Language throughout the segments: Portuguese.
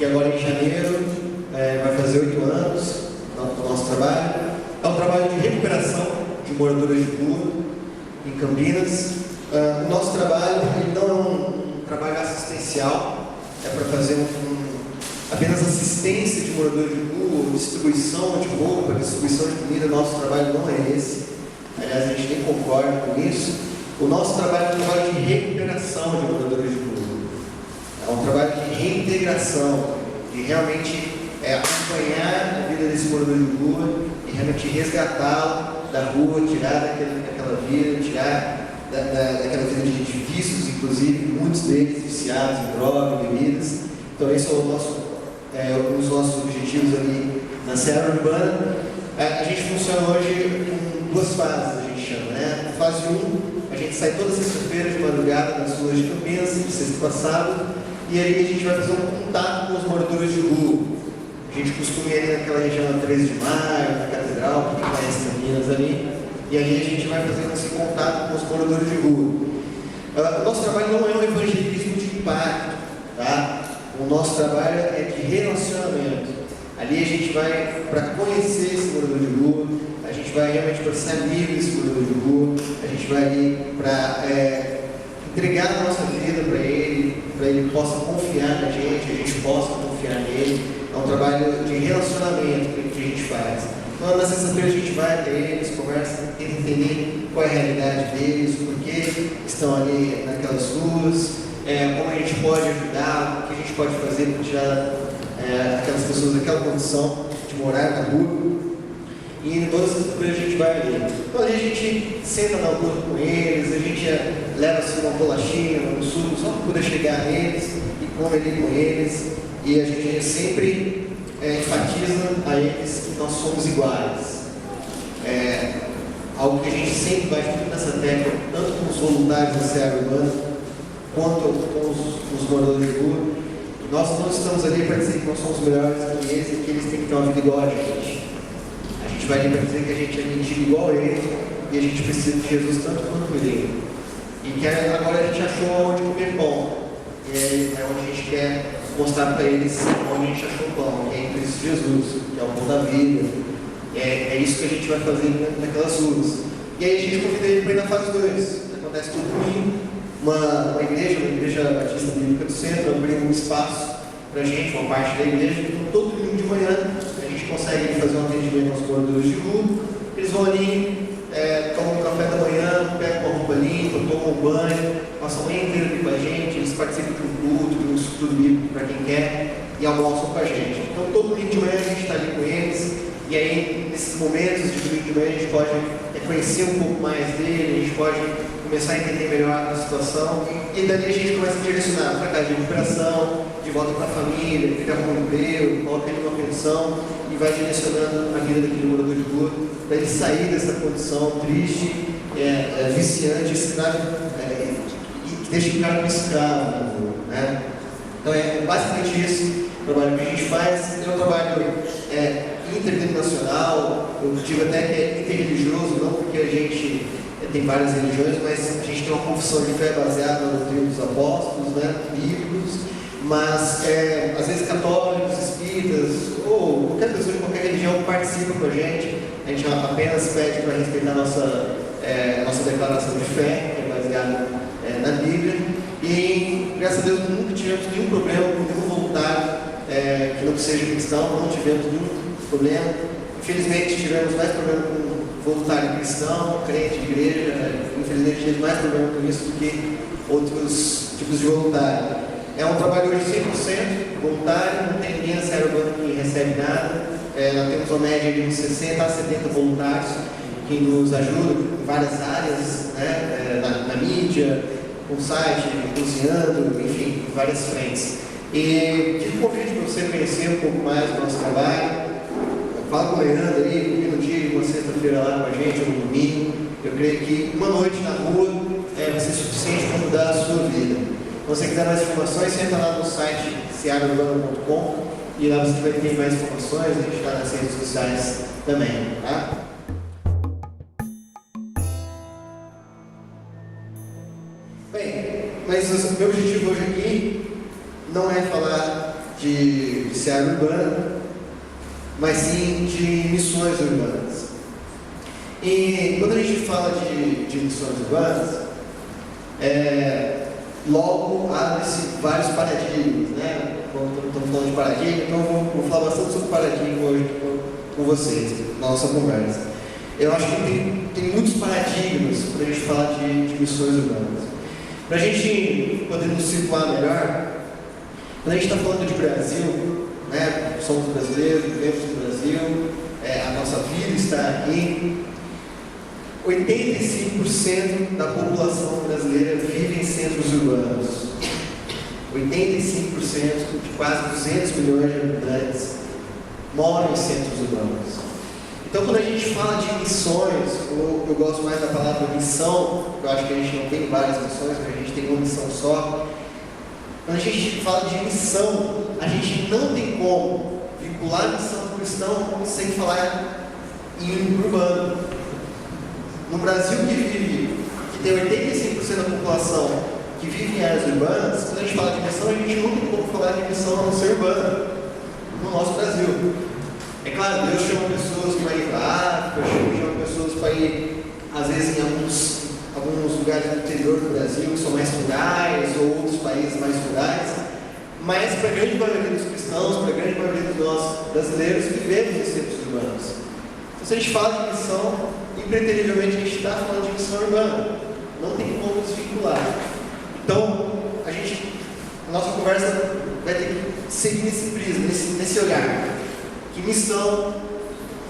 que agora em janeiro vai fazer 8 anos do nosso trabalho. É um trabalho de recuperação de moradores de rua em Campinas. O nosso trabalho ele não é um trabalho assistencial, é para fazer apenas assistência de moradores de rua, distribuição de roupa, distribuição de comida. Nosso trabalho não é esse. Aliás, a gente nem concorda com isso. O nosso trabalho é um trabalho de recuperação de moradores de rua. É um trabalho de reintegração, de realmente acompanhar a vida desse morador de rua e realmente resgatá-lo da rua, tirar daquela vida, tirar daquela vida de vícios, inclusive, muitos deles viciados em drogas, bebidas. Então esse é um dos nossos objetivos ali na Seara Urbana. A gente funciona hoje com 2 fases, a gente chama, né? Fase 1, a gente sai toda sexta-feira de madrugada nas ruas de Campinas, de sexta para sábado, e aí a gente vai fazer um contato com os moradores de rua. A gente costuma ir ali naquela região da 13 de Maio, na Catedral, quem conhece Campinas ali, e ali a gente vai fazendo esse contato com os moradores de rua. O nosso trabalho não é um evangelismo de impacto, tá? O nosso trabalho é de relacionamento. Ali a gente vai para conhecer esse morador de rua, a gente vai realmente para ser amigo desse morador de rua, a gente vai ali para entregar a nossa vida para ele possa confiar na gente, a gente possa confiar nele. É um trabalho de relacionamento que a gente faz. Então, na sexta-feira a gente vai até eles, conversa, tenta entender qual é a realidade deles, por que estão ali naquelas ruas, como a gente pode ajudar, o que a gente pode fazer para tirar aquelas pessoas daquela condição de morar na rua. E todas as sextas-feiras a gente vai ali. Então ali a gente senta na rua com eles, a gente leva assim uma bolachinha, um suco, só para poder chegar neles e come ali com eles. E a gente sempre enfatiza a eles que nós somos iguais. Algo que a gente sempre vai muito nessa tecla, tanto com os voluntários da Seara Urbana, quanto com os moradores de rua. Nós não estamos ali para dizer que nós somos melhores que eles e que eles têm que ter uma vida igual a gente. A gente vai ali para dizer que a gente é mendigo igual a eles e a gente precisa de Jesus tanto quanto ele. E que agora a gente achou onde comer pão. E é onde a gente quer mostrar para eles onde a gente achou pão, que é em Cristo Jesus, que é o pão da vida. É isso que a gente vai fazer naquelas ruas. E aí a gente convida ele para ir na fase 2. Acontece todo domingo. Uma igreja batista bíblica do centro, abrindo um espaço para a gente, uma parte da igreja. Então, todo domingo de manhã, a gente consegue fazer um atendimento aos moradores de rua. Eles vão ali, tomam um café da manhã, pegam uma roupa limpa, tomam um banho, passam a manhã inteira aqui com a gente, eles participam de um culto, de um estudo bíblico para quem quer, e almoçam com a gente. Então, todo domingo de manhã a gente está ali com eles, e aí, nesses momentos de domingo de manhã, a gente pode conhecer um pouco mais dele, a gente pode começar a entender melhor a situação, e dali a gente começa a direcionar para casa de recuperação, de volta para a família, ele arruma um emprego, coloca ele numa pensão, e vai direcionando a vida daquele morador de rua, para ele sair dessa condição triste, viciante, escravo, que deixa o cara como escravo, né? Então é basicamente isso o trabalho que a gente faz. É um trabalho interdenominacional, eu digo até que é interreligioso, não porque a gente tem várias religiões, mas a gente tem uma confissão de fé baseada na doutrina dos apóstolos, né, bíblicos, mas às vezes católicos, espíritas, ou qualquer pessoa de qualquer religião participa com a gente apenas pede para respeitar a nossa declaração de fé, que é baseada na Bíblia, e graças a Deus nunca tivemos nenhum problema com nenhum voluntário que não seja cristão, não tivemos nenhum problema. Infelizmente tivemos mais problema com voluntário cristão, crente de igreja, infelizmente tivemos mais problema com isso do que outros tipos de voluntário. É um trabalho hoje 100% voluntário, não tem ninguém na Seara Urbana que recebe nada. Nós temos uma média de uns 60 a 70 voluntários que nos ajudam em várias áreas, né? na mídia, com site, cozinhando, enfim, em várias frentes. E tive um convite para você conhecer um pouco mais do nosso trabalho. Fala com o Leandro aí, um dia, uma sexta-feira lá com a gente, ou um domingo. Eu creio que uma noite na rua vai ser suficiente para mudar a sua vida. Se você quiser mais informações, entra lá no site searaurbana.com e lá você vai ter mais informações. A gente está nas redes sociais também, tá? Bem, mas o meu objetivo hoje aqui não é falar de seara urbana, mas sim de missões urbanas. E quando a gente fala de missões urbanas, logo abre-se vários paradigmas, né? Estamos falando de paradigma, então eu vou falar bastante sobre paradigma hoje com vocês, na nossa conversa. Eu acho que tem muitos paradigmas para a gente falar de missões urbanas. Para a gente poder nos situar melhor, quando a gente está falando de Brasil, né? Somos brasileiros, vivemos no Brasil, a nossa vida está aqui. 85% da população brasileira vive em centros urbanos. 85% de quase 200 milhões de habitantes moram em centros urbanos. Então, quando a gente fala de missões, eu gosto mais da palavra missão, eu acho que a gente não tem várias missões, mas a gente tem uma missão só. Quando a gente fala de missão, a gente não tem como vincular a missão do cristão sem falar em urbano. No Brasil que tem 85% da população que vive em áreas urbanas, quando a gente fala de missão, a gente não tem como falar de missão a não ser urbana, no nosso Brasil. É claro, Deus chama pessoas para ir para a África, chama pessoas para ir, às vezes, em alguns lugares do interior do Brasil, que são mais rurais, ou outros países mais rurais, mas para a grande maioria dos cristãos, para a grande maioria dos nós brasileiros, vivemos em centros urbanos. Então, se a gente fala de missão, impreterivelmente a gente está falando de missão urbana, não tem como desvincular. Então, a nossa conversa vai ter que seguir nesse prisma, nesse olhar. Que missão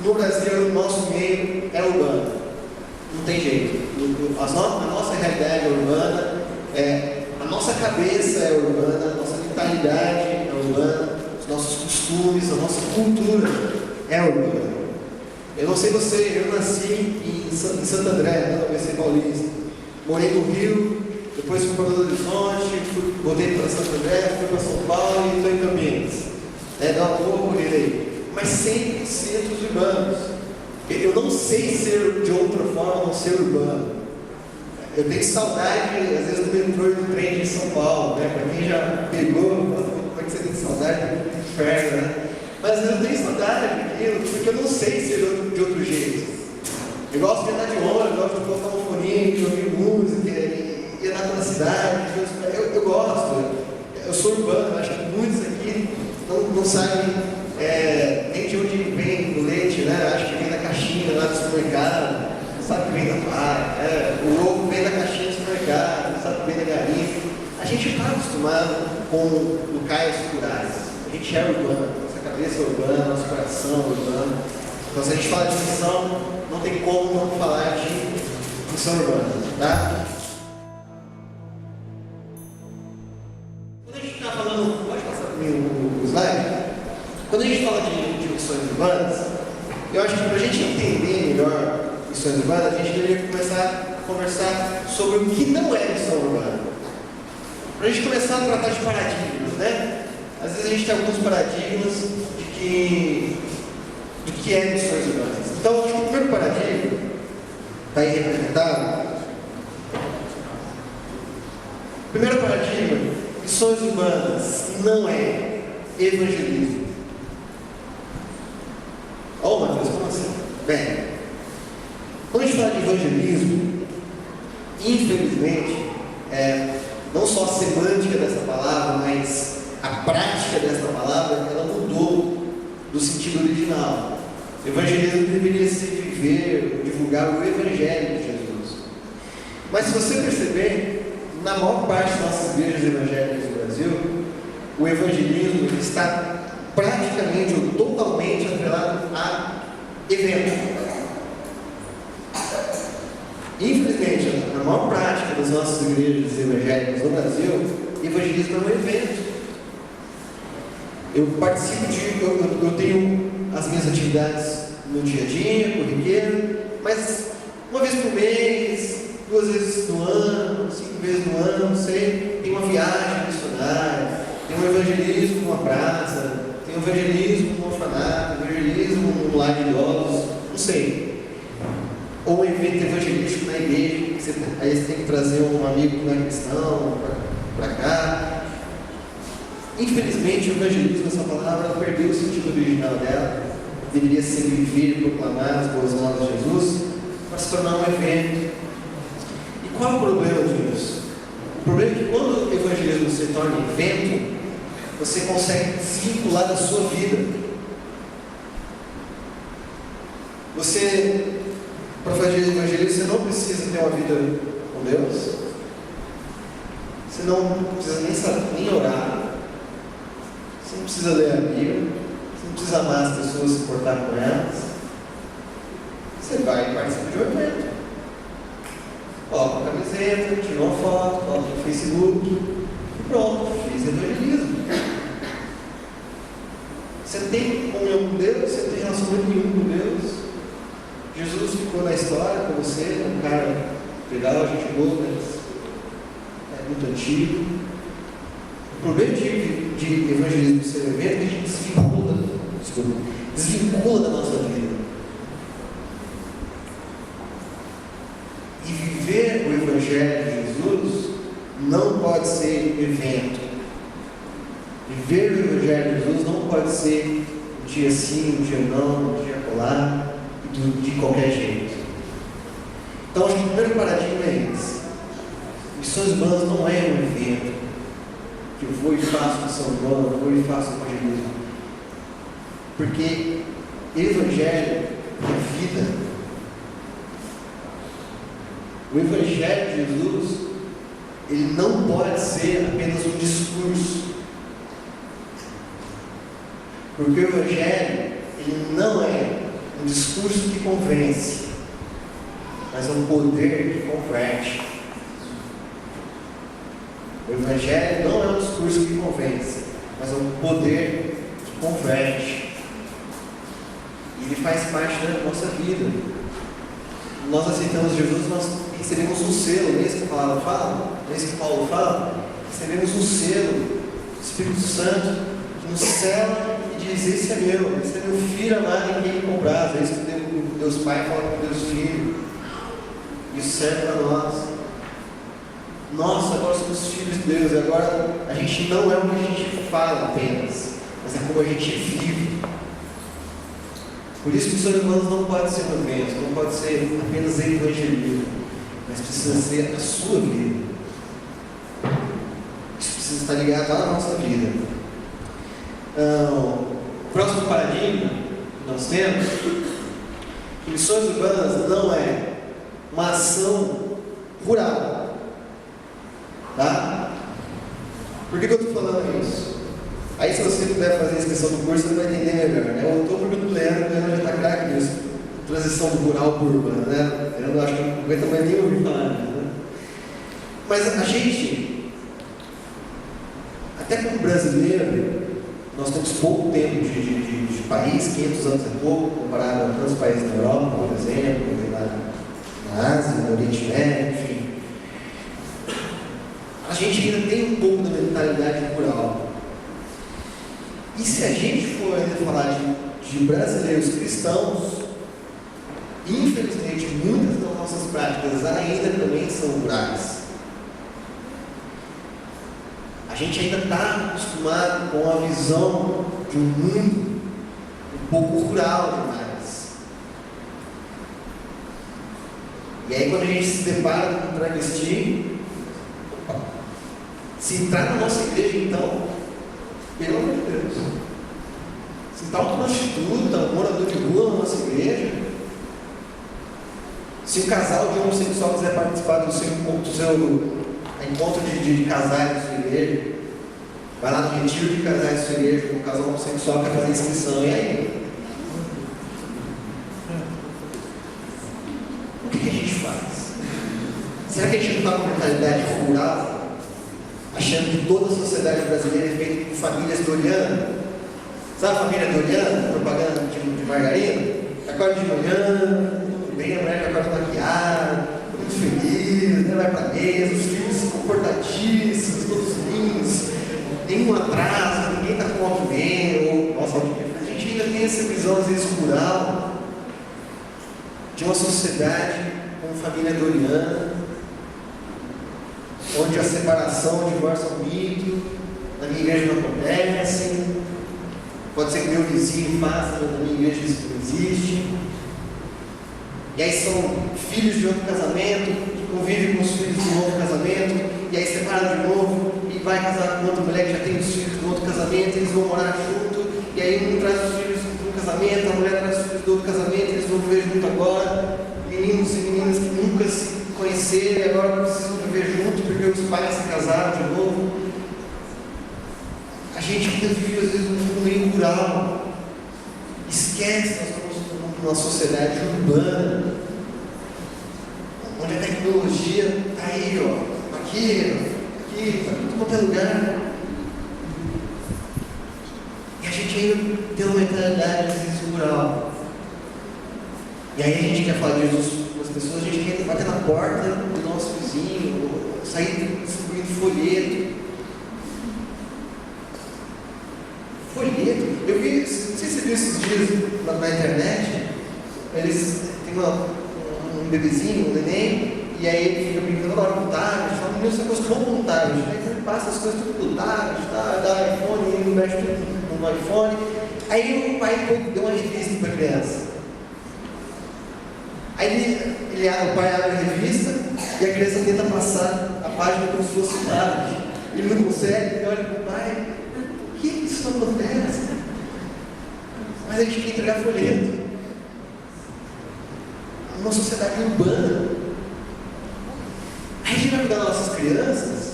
no Brasil, no nosso meio, é urbana. Não tem jeito. A nossa realidade é urbana, a nossa cabeça é urbana, a nossa mentalidade é urbana, os nossos costumes, a nossa cultura é urbana. Eu não sei você, eu nasci em Santo André, no ABC Paulista. Morei no Rio, depois fui para Belo Horizonte, voltei para Santo André, fui para São Paulo e estou em Campinas. Dá uma boa corrida aí. Mas sempre centros urbanos. Eu não sei ser de outra forma, não ser urbano. Eu tenho saudade, às vezes, do metrô e do trem de São Paulo, né? Para quem já pegou, como é que você tem saudade do inferno, né? Mas eu tenho saudade daquilo, porque eu não sei ser de outro jeito. Eu gosto de andar de ônibus, eu gosto de colocar um foninho, de ouvir música, e andar pela cidade. Eu gosto. Eu sou urbano, acho que muitos aqui não sabem nem de onde vem o leite, né? Acho que vem da caixinha lá do supermercado, não sabe que vem da praia, o ovo vem da caixinha do supermercado, não sabe que vem da galinha. A gente está acostumado com locais rurais, a gente é urbano, nossa cabeça é urbana, nosso coração é urbano. Então, se a gente fala de missão, não tem como não falar de missão urbana, tá? Quando a gente está falando, pode passar para mim o slide? Quando a gente fala de missões urbanas, eu acho que para a gente entender melhor missões urbanas, a gente deveria começar a conversar sobre o que não é missão urbana. Para a gente começar a tratar de paradigmas, né? Às vezes a gente tem alguns paradigmas do que é missões urbanas. Então, acho que o primeiro paradigma está aí representado. O primeiro paradigma, missões urbanas, não é evangelismo. Matheus, como assim? Bem, quando a gente fala de evangelismo, infelizmente, não só a semântica dessa palavra, mas a prática dessa palavra, ela mudou do sentido original. O evangelismo deveria ser viver, divulgar o evangelho de Jesus. Mas se você perceber, na maior parte das nossas igrejas evangélicas do Brasil, o evangelismo está praticamente ou totalmente atrelado a evento. Infelizmente, na maior prática das nossas igrejas evangélicas no Brasil, evangelismo é um evento. Eu participo eu tenho as minhas atividades no dia a dia, corriqueiro, mas uma vez por mês, 2 vezes no ano, 5 vezes no ano, não sei, tem uma viagem missionária, tem um evangelismo numa praça, tem um evangelismo num orfanato, evangelismo num lar de idosos, não sei. Ou um evento evangelístico na igreja, aí você tem que trazer um amigo que não é cristão para cá. Infelizmente, o evangelismo, essa palavra, ela perdeu o sentido original dela. Deveria ser viver e proclamar as boas novas de Jesus, para se tornar um evento. E qual é o problema disso? O problema é que quando o evangelismo se torna um evento, você consegue desvincular da sua vida. Você, para fazer evangelismo, você não precisa ter uma vida com Deus. Você não precisa nem saber, nem orar. Você não precisa ler a Bíblia. Você não precisa amar as pessoas, se portar com elas. Você vai e participa de um evento. Coloca uma camiseta, tira uma foto, coloca no Facebook e pronto, fiz evangelismo. Você tem comunhão com Deus, você tem relacionamento nenhum com Deus. Jesus ficou na história com você, um cara legal, gente boa, mas é muito antigo. O problema de evangelismo ser evento é que a gente desvincula da nossa vida. E viver o Evangelho de Jesus não pode ser evento. Viver o Evangelho de Jesus não pode ser um dia sim, um dia não, um dia colar, de qualquer jeito. Então, acho que o primeiro paradigma é esse. Missões Urbanas não é um evento que eu vou e faço missão urbana, eu vou e faço evangelismo. Porque Evangelho é vida. O Evangelho de Jesus, ele não pode ser apenas um discurso. Porque o Evangelho, ele não é um discurso que convence, mas é um poder que converte. O Evangelho não é um discurso que convence, mas é um poder que converte. E ele faz parte da nossa vida. Nós aceitamos Jesus, nós recebemos um selo, não é isso que a palavra fala? Não é isso que Paulo fala? Recebemos um selo do Espírito Santo que nos sela e diz: esse é meu filho amado em quem me compraz. É isso que Deus Pai fala com Deus Filho. Isso serve para nós. Nós agora somos filhos de Deus, e agora a gente não é o que a gente fala apenas, mas é como a gente vive. Por isso que Missões Urbanas não pode ser um evento, não pode ser apenas evangelismo, mas precisa ser a sua vida. Isso precisa estar ligado à nossa vida. O próximo paradigma que nós temos, que Missões Urbanas não é uma ação rural. Tá? Por que eu estou falando isso? Aí, se você puder fazer a inscrição do curso, você vai entender melhor, né? Eu estou porque o Leandro já está craque nisso. Transição do rural para o urbano, né? Eu não acho que não aguenta mais nem ouvir falar disso, né? Mas a gente, até como brasileiro, nós temos pouco tempo de país, 500 anos é pouco, comparado a tantos países da Europa, por exemplo, na Ásia, no Oriente Médio, enfim. A gente ainda tem um pouco da mentalidade rural. E se a gente for ainda falar de brasileiros cristãos, infelizmente muitas das nossas práticas ainda também são rurais. A gente ainda está acostumado com a visão de um mundo um pouco rural demais. E aí, quando a gente se depara com um travesti, se entrar na nossa igreja, então, pelo amor de Deus, se está um prostituta, um morador de rua na nossa igreja, se um casal de homossexual quiser participar do seu encontro de casais da sua igreja, vai lá no retiro de casais da sua igreja, com um casal homossexual quer fazer inscrição, e aí? O que a gente faz? Será que a gente não está com mentalidade rural? Achando que toda a sociedade brasileira é feita por famílias dorianas. Sabe a família doriana? Propaganda de margarina? Acorda de manhã, tudo bem, a mulher acorda maquiada, muito feliz, né? Vai pra mesa, os filhos comportadíssimos, todos lindos, nenhum atraso, ninguém está com algo bem. Nossa, a gente ainda tem essa visão, às vezes, rural, de uma sociedade com família doriana, onde a separação, o divórcio é um mito, na minha igreja não acontece. Pode ser que meu vizinho faça, mas na minha igreja isso não existe. E aí são filhos de outro casamento, que convivem com os filhos de um outro casamento, e aí separam de novo, e vai casar com outra mulher que já tem os filhos de um outro casamento, eles vão morar junto, e aí um traz os filhos de um casamento, a mulher traz os filhos do outro casamento, eles vão viver junto agora. Meninos e meninas que nunca se conheceram e agora precisam viver junto porque os pais se casaram de novo. A gente ainda vive às vezes num meio rural. Esquece que nós estamos numa sociedade urbana, onde a tecnologia está aí, ó, aqui, está em todo lugar. E a gente ainda tem uma mentalidade às vezes rural. E aí a gente quer falar de Jesus para as pessoas, a gente quer bater na porta do nosso vizinho, sair distribuindo folheto. Folheto? Eu vi, não sei se você viu esses dias na internet, eles têm um bebezinho, um neném, e aí ele fica brincando lá com tablet, o menino se acostumou com o tablet, aí ele passa as coisas tudo do tablet, dá iPhone, ele mexe tudo no iPhone. Aí o pai deu uma revista para a criança. Aí o pai abre a revista e a criança tenta passar a página como se fosse tablet. Ele não consegue, ele olha para o pai, por que isso não acontece? Mas a gente quer entregar folheto. Uma sociedade urbana. Aí a gente vai cuidar das nossas crianças,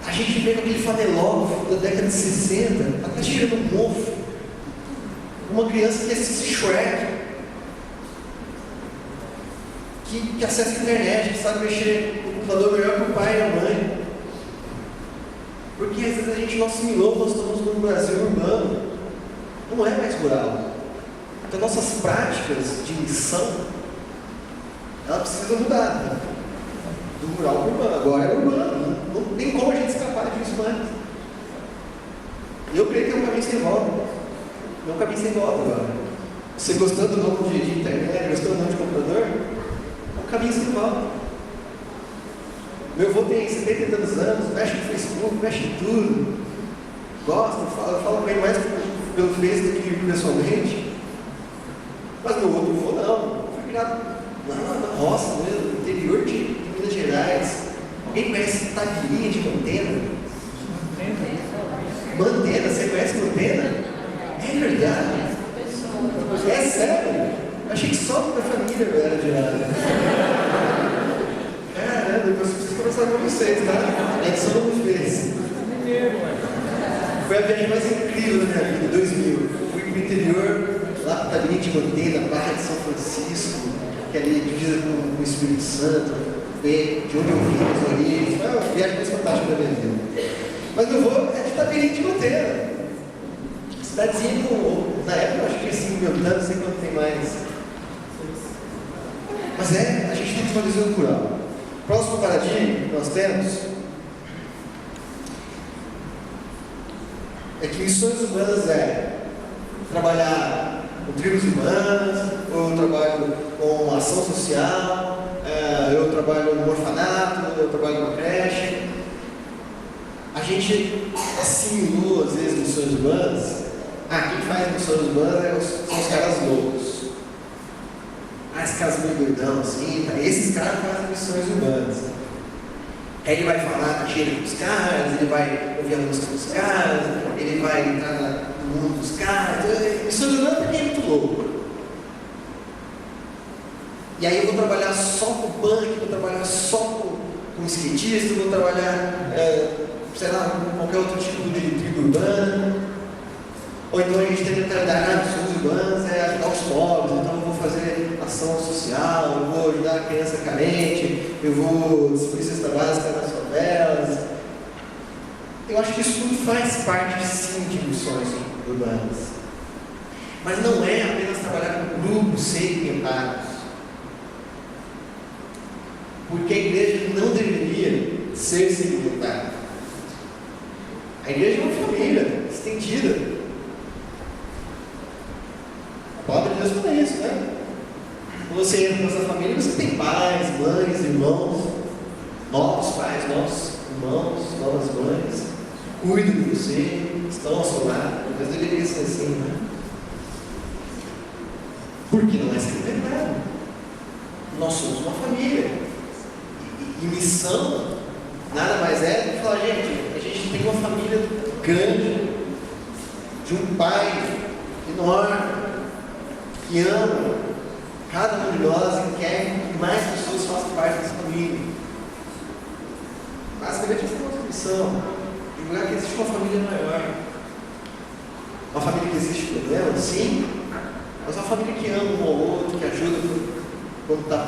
a gente vê com aquele fanelógrafo da década de 60, até cheirando mofo. Uma criança que assiste Shrek, que acessa a internet, que sabe mexer no computador melhor que o pai e a mãe. Porque às vezes a gente não assimilou, nós estamos num Brasil urbano, não é mais rural. Então nossas práticas de missão, ela precisa mudar, né? Do rural para o urbano. Agora é urbano, não tem como a gente escapar disso mais. E eu creio que é um caminho sem volta. É um caminho sem volta agora. Você gostando do novo de internet, gostando do novo de computador, caminho sem volta. Meu avô tem 70 e tantos anos, mexe no Facebook, mexe em tudo, gosta, fala com ele mais pelo Facebook do que pessoalmente. Mas meu outro avô não, foi criado na roça mesmo, no interior de Minas Gerais. Alguém conhece Tabirinha de Mantena? Mantena, você conhece Mantena? É verdade? É sério? Achei que só minha família era de lá. Caramba, eu preciso conversar com vocês, tá? A edição não fez. Foi a viagem mais incrível da minha vida, 2000. Fui para o interior, lá para Tabirinha de Mantena, Barra de São Francisco, que é ali divisa com o Espírito Santo, ver de onde eu vim, as origens. Foi a viagem mais fantástica da minha vida. Mas meu avô é de Tabirinha de Mantena. Cidadezinha com, na época eu acho que tinha 5 mil habitantes, não sei quanto tem mais. Mas a gente tem que fazer o rural. Próximo paradigma que nós temos é que missões urbanas é trabalhar com tribos urbanas, ou eu trabalho com ação social, eu trabalho no orfanato, eu trabalho numa creche. A gente assimilou às vezes missões urbanas. Quem faz missões urbanas são os caras loucos. Esse caras meio doidão assim, tá? Esses caras fazem missões urbanas. Aí ele vai falar com cheiro dos caras, ele vai ouvir a música dos caras, ele vai entrar no mundo dos caras. Missões urbanas porque é muito louco. E aí eu vou trabalhar só com punk, vou trabalhar só com skatista, vou trabalhar, sei lá, com qualquer outro tipo de tribo urbana. Ou então a gente tem a mentalidade, missões urbanas é ajudar os pobres, então eu vou fazer ação social, eu vou ajudar a criança carente, eu vou distribuir cesta básica nas favelas. Eu acho que isso tudo faz parte, sim, de missões urbanas. Mas não é apenas trabalhar com grupos segmentados. Porque a igreja não deveria ser segmentada. A igreja é uma família estendida. A palavra de Deus fala isso, né? Quando você entra nessa família, você tem pais, mães, irmãos, novos pais, novos irmãos, novas mães. cuidam de você, estão ao seu lado. Mas deveria ser assim, né? Porque não é secretário. Nós somos uma família. E missão nada mais é do que falar, gente, a gente tem uma família grande, de um pai enorme, que ama cada um de nós e quer que mais pessoas façam parte dessa família. Basicamente, essa é a nossa missão, divulgar que existe uma família maior. Uma família que existe problema, sim, mas uma família que ama um ao outro, que ajuda quando está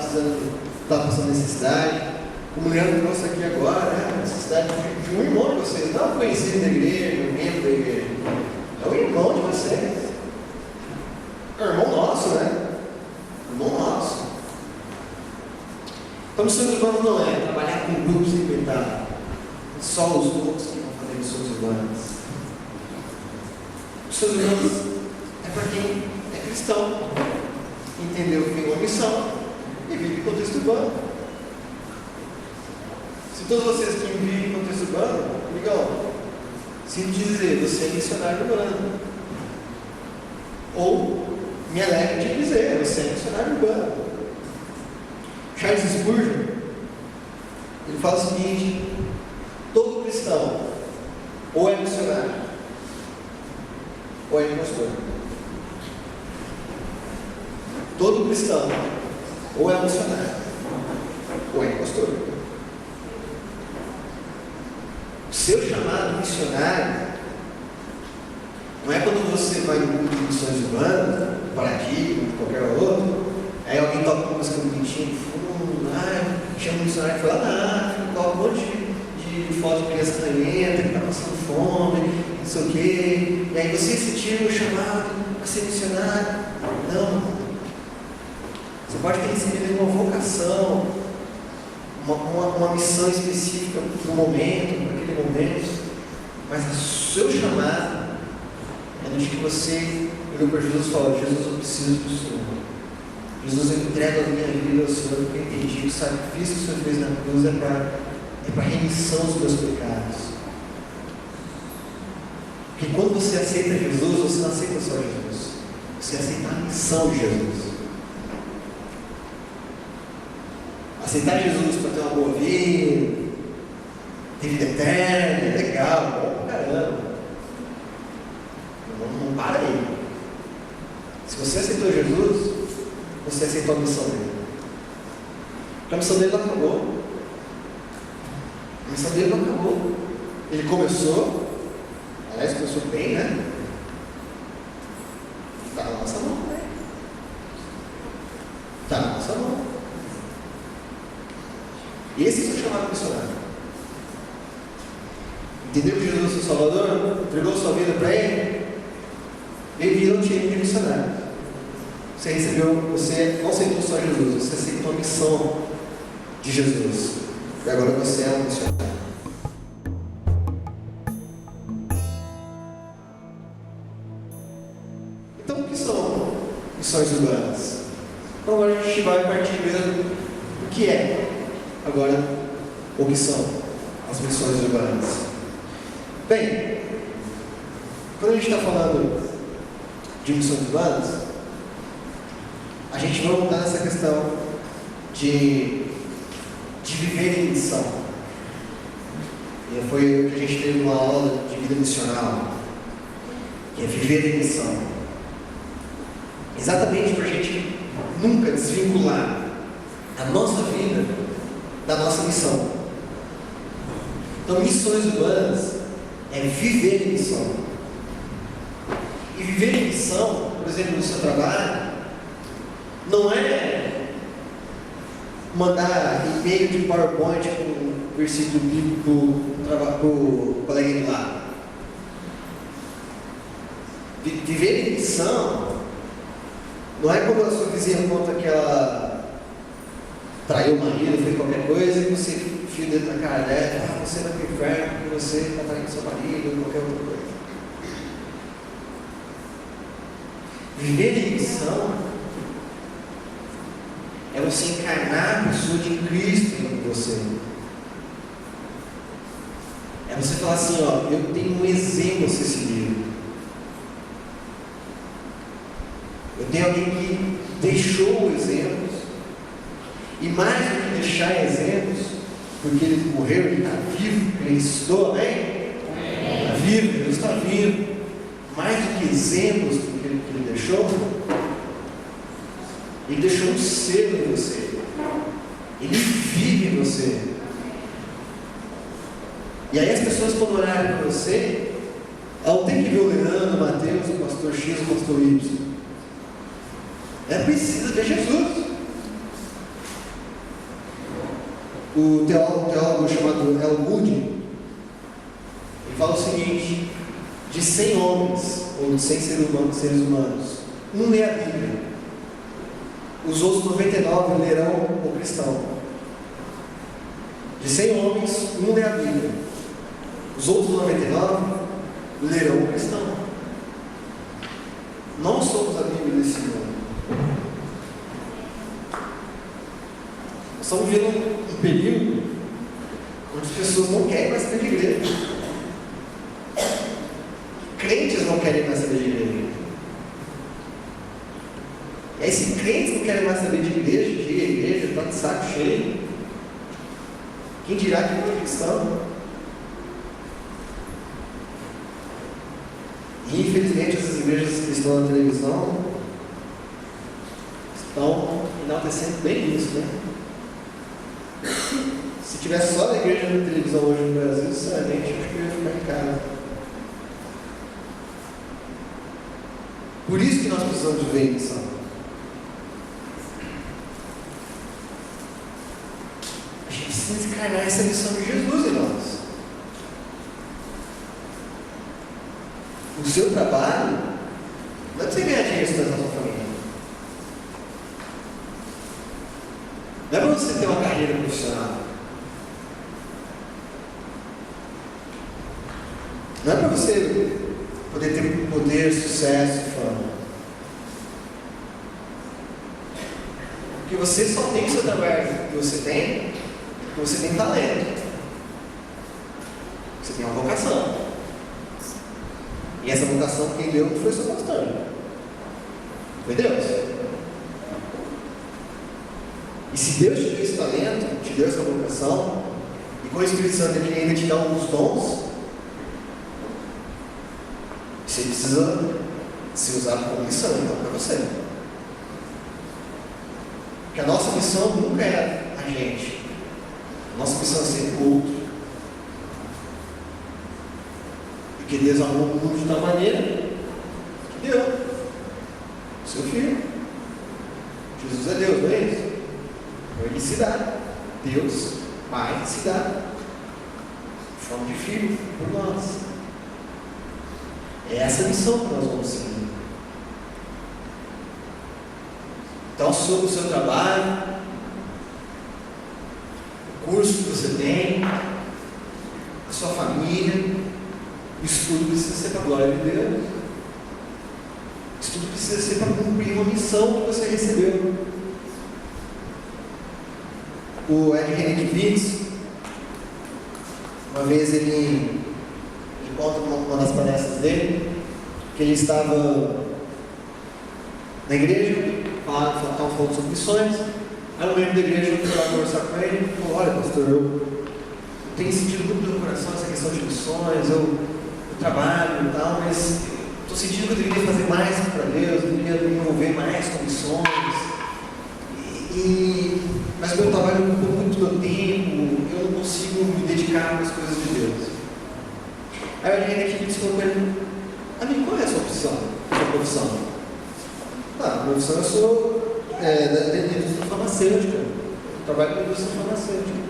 passando necessidade. Como o Leandro trouxe aqui agora, né? A necessidade de um irmão de vocês, não conhecido da igreja, um membro da igreja. É o irmão de vocês. É o irmão nosso, né? Irmão nosso. Então, missões urbanas não é trabalhar com grupos limitados. Só os poucos que vão fazer missões urbanas. Missões urbanas é para quem é cristão, entendeu que tem uma missão e vive em contexto urbano. Se todos vocês que vivem em contexto urbano, amigão, sinto dizer, você é missionário urbano. Ou me alegro de dizer, você é missionário urbano. Charles Spurgeon, ele fala o seguinte: todo cristão ou é missionário ou é impostor. Todo cristão ou é missionário ou é impostor. O seu chamado missionário não é quando você vai em um grupo de missões urbanas, Paradigma, qualquer outro, aí alguém toca uma música bonitinha de fundo, chama um missionário que foi lá na África, coloca um monte de foto de criança canhenta, que está passando fome, não sei o quê, e aí você sentiu o chamado a ser missionário. Não. Você pode ter recebido uma vocação, uma missão específica para o momento, para aquele momento, mas o seu chamado é no dia que você olhou para Jesus e falou: Jesus, eu preciso do Senhor. Jesus, eu entrego a minha vida ao Senhor, porque eu entendi que o sacrifício que o Senhor fez na cruz é para a remissão dos meus pecados. Porque quando você aceita Jesus, você não aceita só Jesus, você aceita a missão de Jesus. Aceitar Jesus para ter uma boa vida, ter vida eterna, legal, bom pra caramba. Não para aí. Se você aceitou Jesus, você aceitou a missão dele. Porque a missão dele não acabou. A missão dele não acabou. Ele começou, aliás, começou bem, né? Está na nossa mão, né? Está na nossa mão. Esse é o seu chamado missionário. Entendeu que Jesus é o Salvador? Entregou sua vida para Ele? Ele virou um time de missionário. Você não aceitou só Jesus, você aceitou a missão de Jesus. E agora você é um missionário. Então, o que são missões urbanas? Então, agora a gente vai partir mesmo do que é. Agora, o que são as missões urbanas? Bem, quando a gente está falando de missões urbanas, a gente vai voltar nessa questão de viver em missão. E foi o que a gente teve numa aula de vida missional, que é viver em missão. Exatamente para a gente nunca desvincular a nossa vida da nossa missão. Então, missões urbanas é viver em missão. E viver em missão, por exemplo, no seu trabalho, não é mandar e-mail de PowerPoint com um versículo bíblico para o colega do lado. Viver em missão não é como a sua vizinha conta que ela traiu o marido, fez qualquer coisa e você enfia o dedo na cara dela, você vai para o inferno porque você está traindo seu marido ou qualquer outra coisa. Viver em missão é você encarnar a pessoa de Cristo em você. É você falar assim, ó, eu tenho um exemplo a ser seguido. Eu tenho alguém que deixou exemplos, e mais do que deixar exemplos, porque ele morreu, ele está vivo, ele ressuscitou, amém? Está vivo, Jesus está vivo. Mais do que exemplos do que ele deixou, ele deixou um selo em você. Ele vive em você. E aí as pessoas, quando olharem para você, não tem que ver o Leandro, o Mateus, o pastor X, o pastor Y. É preciso ver Jesus. O teólogo chamado El Moody, ele fala o seguinte: de 100 homens, ou de 100 seres humanos, um lê a Bíblia, os outros 99 lerão o cristão. De 100 homens, um lê a Bíblia, os outros 99 lerão o cristão. Nós somos a Bíblia desse mundo. Nós estamos vivendo um período onde as pessoas não querem mais saber de igreja. Crentes não querem mais saber de igreja. E aí, se crentes não querem mais saber de igreja, está de saco cheio. Quem dirá que não é cristão? E infelizmente essas igrejas que estão na televisão estão enaltecendo bem isso, né? Se tivesse só a igreja na televisão hoje no Brasil, sinceramente, acho que eu ia ficar em casa. Por isso que nós precisamos de ver missão. A gente precisa encarnar essa missão de Jesus em nós. O seu trabalho não é para você ganhar dinheiro e sustentar a sua família. Não é para você ter uma carreira profissional. Não é para você poder ter poder, sucesso e fama. Porque você só tem o seu trabalho que você tem, porque você tem talento. Você tem uma vocação. E essa vocação quem deu não foi o seu pastor. Foi Deus. E se Deus te deu esse talento, te deu essa vocação, e com o Espírito Santo Ele ainda te dá alguns dons, você precisa ser usado como missão, então, para você. Porque a nossa missão nunca é a gente. A nossa missão é sempre o outro. Porque Deus amou o mundo de tal maneira que deu o seu filho. Jesus é Deus, não é isso? Então Ele se dá. Deus, Pai, se dá em forma de filho por nós. É essa a missão que nós vamos seguir. Então, sobre o seu trabalho, o curso que você tem, a sua família, isso tudo precisa ser para a glória de Deus. Isso tudo precisa ser para cumprir uma missão que você recebeu. O Ed Renekiewicz, uma vez ele conta uma das palestras dele, que ele estava na igreja, estavam falando sobre missões. Aí um membro da igreja foi lá conversar com ele e falou: olha, pastor, eu tenho sentido muito no meu coração essa questão de missões, eu trabalho e tal, mas estou sentindo que eu deveria fazer mais para Deus, eu deveria me envolver mais com missões, mas meu trabalho ocupa muito do meu tempo, eu não consigo me dedicar às coisas de Deus. Aí eu olhei aqui e disse para ele: amigo, qual é a sua profissão? A profissão eu sou da indústria farmacêutica, eu trabalho na indústria farmacêutica.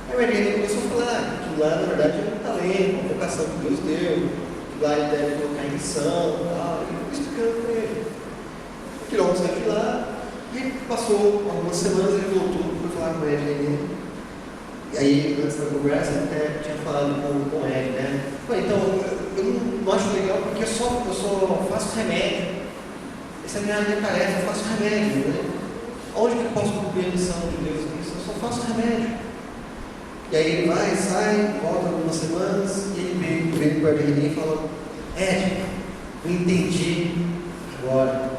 Aí ele começou a falar que lá na verdade é um talento, uma vocação que Deus deu, que lá ele deve colocar em missão e tal. E eu fui explicando para ele. Tirou um certo de lá, e passou algumas semanas, ele voltou para falar com ele. E aí, antes da conversa, ele até tinha falado com ele, né? Então, eu não acho legal porque eu só faço remédio. Essa é a minha tarefa, eu faço remédio, né? Onde que eu posso cumprir a missão de Deus nisso? Eu só faço remédio. E aí ele vai, sai, volta algumas semanas, e ele vem perto de mim e fala: Ed, eu entendi agora,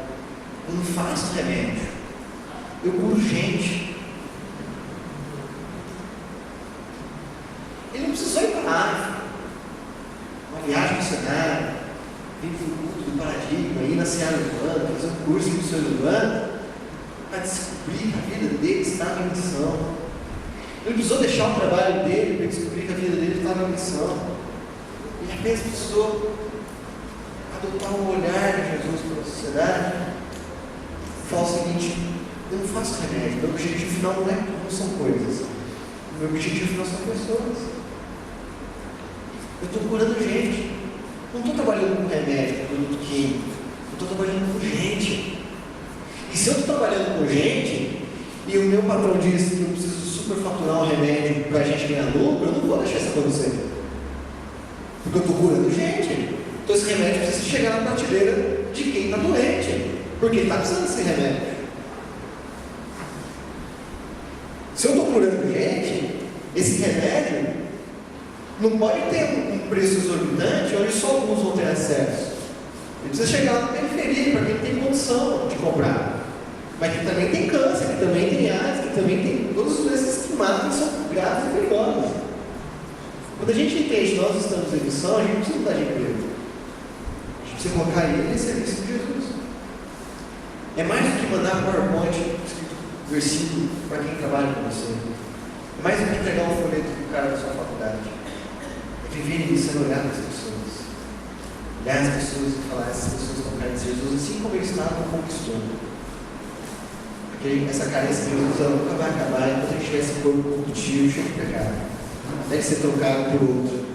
eu não faço remédio, eu curo gente. Ele não precisou ir para a África, uma viagem missionária, vir para o culto do paradigma, ir na Seara Urbana, fazer um curso de missões urbanas, para descobrir que a vida dele estava em missão. Ele precisou deixar o trabalho dele para descobrir que a vida dele estava em missão. Ele apenas precisou adotar um olhar de Jesus para a sociedade e falar o seguinte: eu não faço remédio, meu objetivo final não são coisas, meu objetivo final são pessoas. Eu estou curando gente, não estou trabalhando com remédio, produto químico, eu estou trabalhando com gente. E se eu estou trabalhando com gente e o meu patrão diz que eu preciso superfaturar um remédio para a gente ganhar lucro, eu não vou deixar isso acontecer, porque eu estou curando gente. Então esse remédio precisa chegar na prateleira de quem está doente, porque ele está precisando desse remédio. Se eu estou curando gente, esse remédio não pode ter um preço exorbitante onde só alguns vão ter acesso. Ele precisa chegar lá na periferia para quem tem condição de comprar, mas que também tem câncer, que também tem AIDS, que também tem todas as doenças que matam, que são graves e perigosas. Quando a gente entende que nós estamos em missão, a gente não precisa mudar de emprego, a gente precisa colocar ele em serviço de Jesus. É mais do que mandar PowerPoint escrito versículo para quem trabalha com você, é mais do que entregar um folheto para o cara da sua faculdade, é viver isso, é olhar para as pessoas, olhar as pessoas e falar: essas pessoas estão carentes de Jesus assim como eles estavam conquistando. Porque essa carência de Jesus nunca vai acabar enquanto a gente tiver esse corpo corruptível, cheio de pecado, até que ser trocado por outro.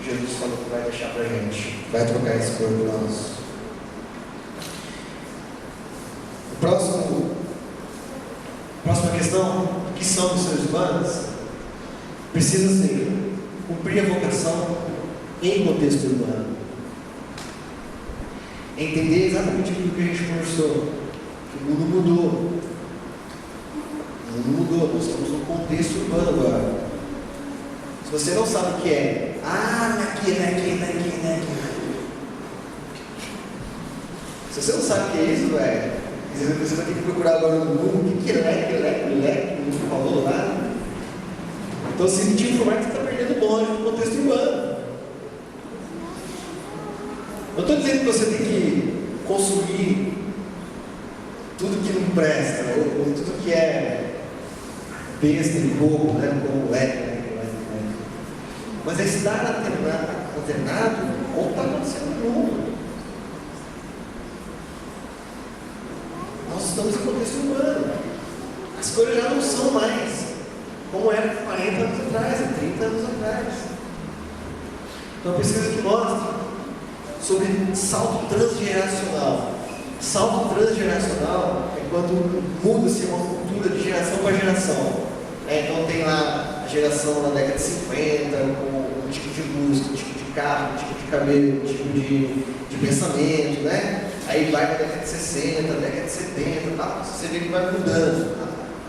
Jesus falou que vai deixar para a gente, vai trocar esse corpo nosso. Próxima questão: o que são missões urbanas? Precisa ser cumprir a vocação em contexto urbano, entender exatamente aquilo que a gente conversou. O mundo mudou. Nós estamos num contexto urbano agora. Se você não sabe o que é, aqui. Se você não sabe o que é isso, você vai ter que procurar agora no Google o que é não falou nada. Então, se te informar que você está perdendo o bonde no contexto urbano. Não estou dizendo que você tem que consumir tudo que não presta, ou tudo que é besta e bobo, como mas é estar antenado com o que está acontecendo no mundo. Nós estamos em contexto urbano. As coisas já não são mais como era 40 anos atrás, 30 anos atrás. Então, uma pesquisa que mostra sobre salto transgeracional. Salto transgeracional é quando muda-se uma cultura de geração para geração. Então tem lá a geração na década de 50, com um tipo de música, um tipo de carro, um tipo de cabelo, um tipo de pensamento, Aí vai para a década de 60, década de 70, tal. Você vê que vai mudando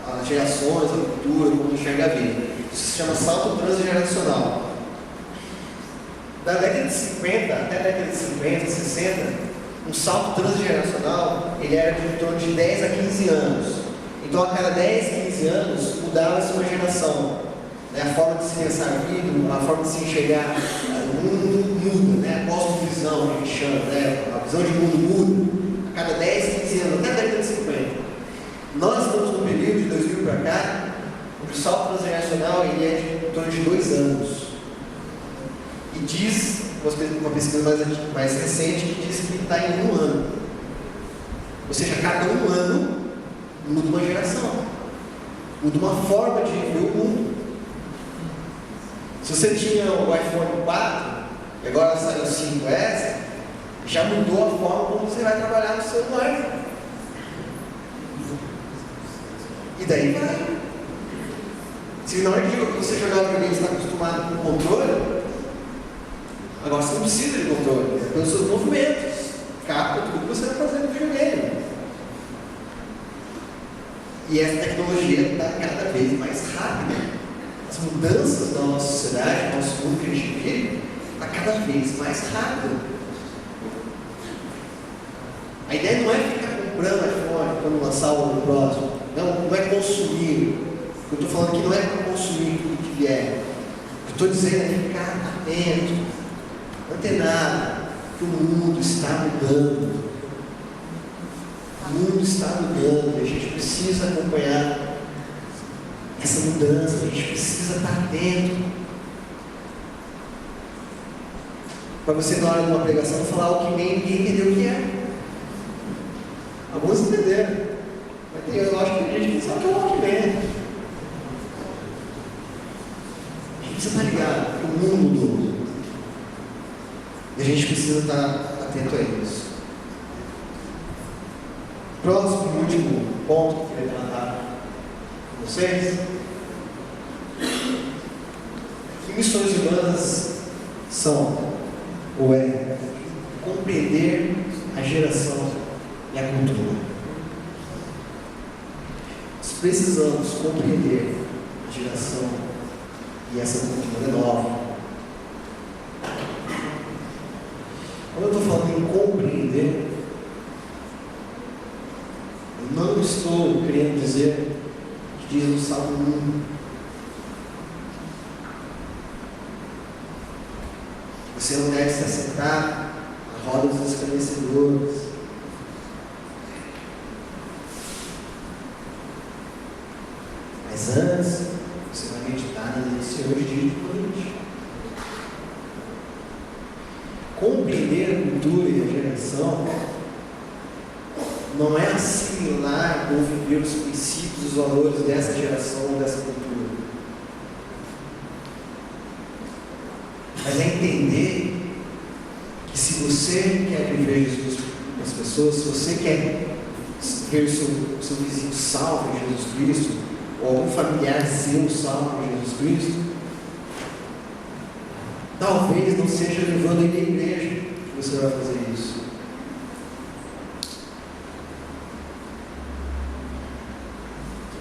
as gerações, a cultura, como enxerga a vida. Isso se chama salto transgeracional. Da década de 50 até a década de 50, 60, um salto transgeracional, ele era de em torno de 10 a 15 anos. Então, a cada 10, 15 anos, mudava-se uma geração. A forma de se pensar a vida, a forma de se enxergar o mundo muda, a cosmovisão, que a gente chama, a visão de mundo muda. A cada 10, 15 anos, até a década de 50. Nós estamos no período de 2000 para cá, onde o salto transgeracional ele é de em torno de 2 anos. E diz, uma pesquisa mais recente, que diz que está em 1 ano. Ou seja, cada 1 ano muda uma geração, muda uma forma de ver o mundo. Se você tinha o iPhone 4 e agora saiu o 5S, já mudou a forma como você vai trabalhar no celular. E daí vai. Se na hora que você jogar o videogame você está acostumado com o controle, agora você não precisa de controle, é pelos seus movimentos. Capta tudo que você vai fazer no videogame. E essa tecnologia está cada vez mais rápida. as mudanças da nossa sociedade, do nosso mundo que a gente vive, está cada vez mais rápido. A ideia não é ficar comprando iPhone quando lançar o próximo. Não é consumir. O que eu estou falando aqui não é para consumir tudo que vier. O que eu estou dizendo é ficar atento, antenado, que o mundo está mudando. O mundo está mudando e a gente precisa acompanhar essa mudança, a gente precisa estar atento. Para você, na hora de uma pregação, falar o que nem ninguém entendeu o que é. Alguns entenderam, mas eu acho que a gente não sabe o que é o Walkman. A gente precisa estar ligado, porque o mundo mudou. E a gente precisa estar atento a isso. Próximo e último ponto que eu queria tratar com vocês. Que missões humanas são, ou é, compreender a geração e a cultura. Nós precisamos compreender a geração e essa cultura nova. Quando eu estou falando em compreender, eu não estou querendo dizer que diz no Salmo 1. Você não deve se assentar à roda dos escarnecedores. Mas antes, você vai meditar na lei do Senhor de dia e de noite. Compreender a cultura e a geração não é assimilar ou viver os princípios, os valores dessa geração ou dessa cultura. Mas é entender que se você quer viver Jesus com as pessoas, se você quer ver seu vizinho salvo em Jesus Cristo, ou algum familiar seu salvo em Jesus Cristo, talvez não seja levando ele à igreja que você vai fazer isso.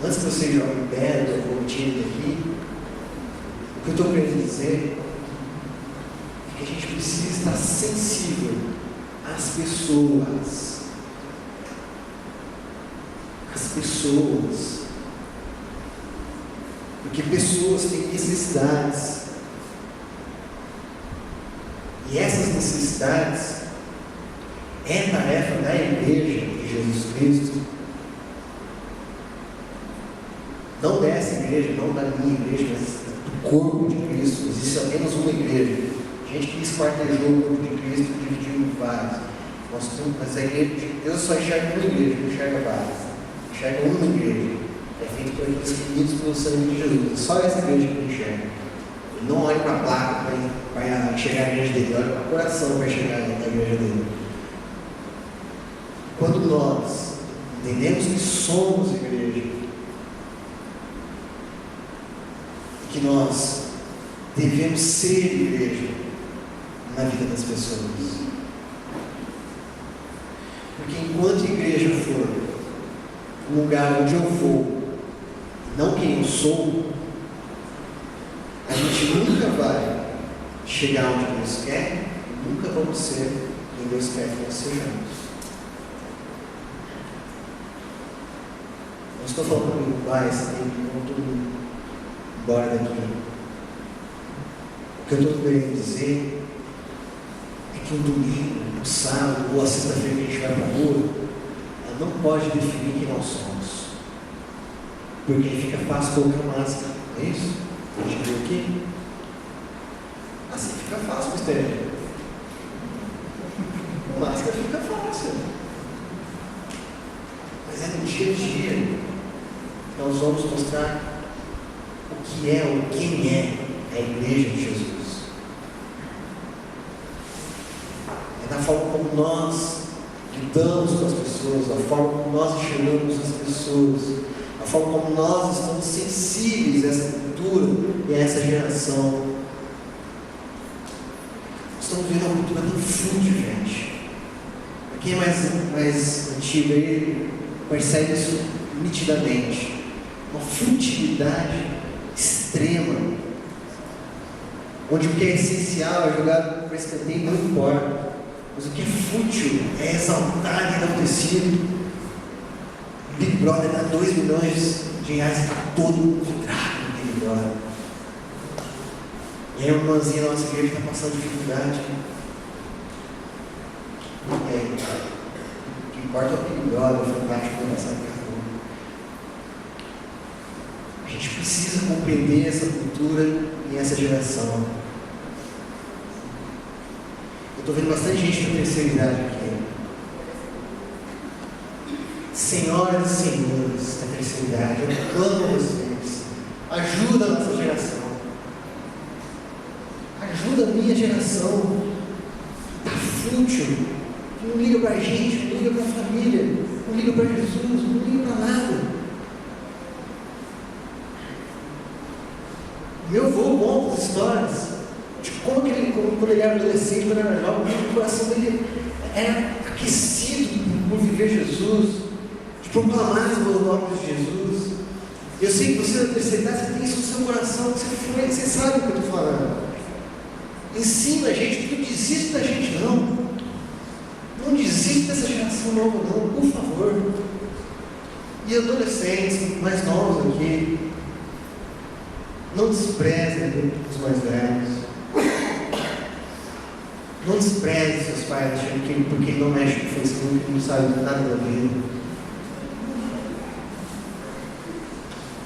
Antes que você jogue pedra ou tire daqui, o que eu estou querendo dizer é que a gente precisa estar sensível às pessoas. As pessoas. Porque pessoas têm necessidades. E essas necessidades é tarefa da igreja de Jesus Cristo. Não dessa igreja, não da minha igreja, mas do corpo de Cristo. Existe apenas uma igreja. A gente que esquartejou o corpo de Cristo e dividiu em vários. Mas a igreja de Deus só enxerga uma igreja, não enxerga várias. Enxerga uma igreja. É feito por aqueles queridos pelo sangue de Jesus. Só essa igreja que ele enxerga. Ele não olha para a placa para enxergar a igreja dele, olha para o coração para enxergar a igreja dele. Quando nós entendemos que somos igreja, que nós devemos ser igreja na vida das pessoas. Porque enquanto a igreja for um lugar onde eu vou, não quem eu sou, a gente nunca vai chegar onde Deus quer, e nunca vamos ser quem Deus quer que nós sejamos. Não estou falando comigo, vai, você tem que ir com todo mundo embora daqui. O que eu estou querendo dizer é que o domingo, o sábado ou a sexta-feira que a gente vai para a rua, ela não pode definir quem nós somos. Porque fica fácil colocar máscara, não é isso? A gente viu aqui? Assim fica fácil, mistério. Com máscara fica fácil. Mas é no dia a dia que nós vamos mostrar o que é ou quem é a igreja de Jesus. É na forma como nós lidamos com as pessoas, a forma como nós enxergamos as pessoas, a forma como nós estamos sensíveis a essa cultura e a essa geração. Nós estamos vendo uma cultura tão fútil, gente. Quem é mais antigo aí percebe isso nitidamente. Uma futilidade extrema extrema, onde o que é essencial é jogado para escanteio, não importa, mas o que é fútil é exaltado e enaltecido. O Big Brother dá 2 milhões de reais e está todo mundo vidrado no Big Brother. E aí uma irmãzinha da nossa igreja está passando dificuldade. E aí, o que importa é o Big Brother, o fantástico vai passar por cada um. A gente precisa compreender essa cultura e essa geração. Eu estou vendo bastante gente da terceira idade aqui. Senhoras e senhores da terceira idade, eu clamo a vocês. Ajuda a nossa geração. Ajuda a minha geração. Está fútil. Não liga para a gente, não liga para a família, não liga para Jesus, não liga para nada. Meu avô conta as histórias de como quando ele era adolescente, quando ele era jovem, o coração dele era aquecido por viver Jesus, de proclamar os bons nomes de Jesus. Eu sei que você da terceira idade, você tem isso no seu coração, você sabe o que eu estou falando. Ensina a gente, não desiste da gente não. Não desista dessa geração nova não, por favor. E adolescentes mais novos aqui, não desprezem os mais velhos. Não desprezem seus pais achando que porque não mexe com o Facebook, não sabe nada da vida.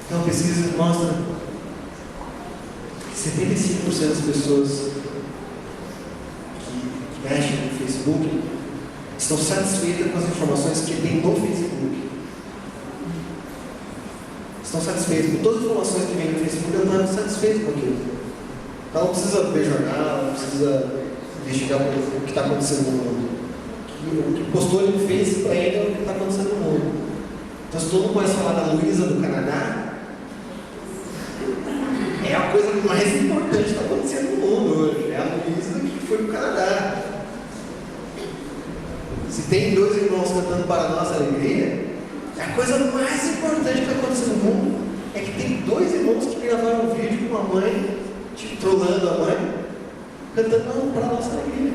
Então a pesquisa mostra que 75% das pessoas que mexem no Facebook estão satisfeitas com as informações que tem no Facebook. Estão satisfeitos com todas as informações que vem no Facebook, eu estou satisfeito com aquilo. Então não precisa ver jornal, não precisa investigar o que está acontecendo no mundo. O que postou ali no Face para ele é o que está acontecendo no mundo. Então se todo mundo começa a falar da Luísa do Canadá, é a coisa mais importante que está acontecendo no mundo hoje. É a Luísa que foi para o Canadá. Se tem 2 irmãos cantando para a nossa alegria, a coisa mais importante que está acontecendo no mundo é que tem 2 irmãos que gravaram um vídeo com a mãe, tipo, trollando a mãe, cantando para a nossa alegria.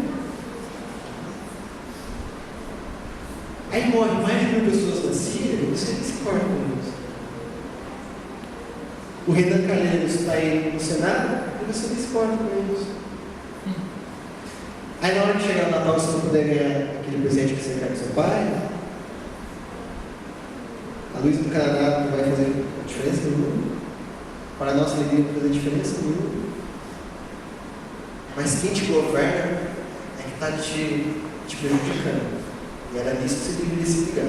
Aí morre mais de 1000 pessoas na Síria e você nem se importa com isso. O Renan Calheiros está aí no Senado e você nem se importa com isso. Aí na hora de chegar no Natal você não puder ganhar aquele presente que você quer com seu pai, a Luísa do Canadá não vai fazer diferença nenhuma, para a nossa alegria não vai fazer diferença nenhuma, mas quem te governa é que está te prejudicando, e era nisso que você deveria se ligar,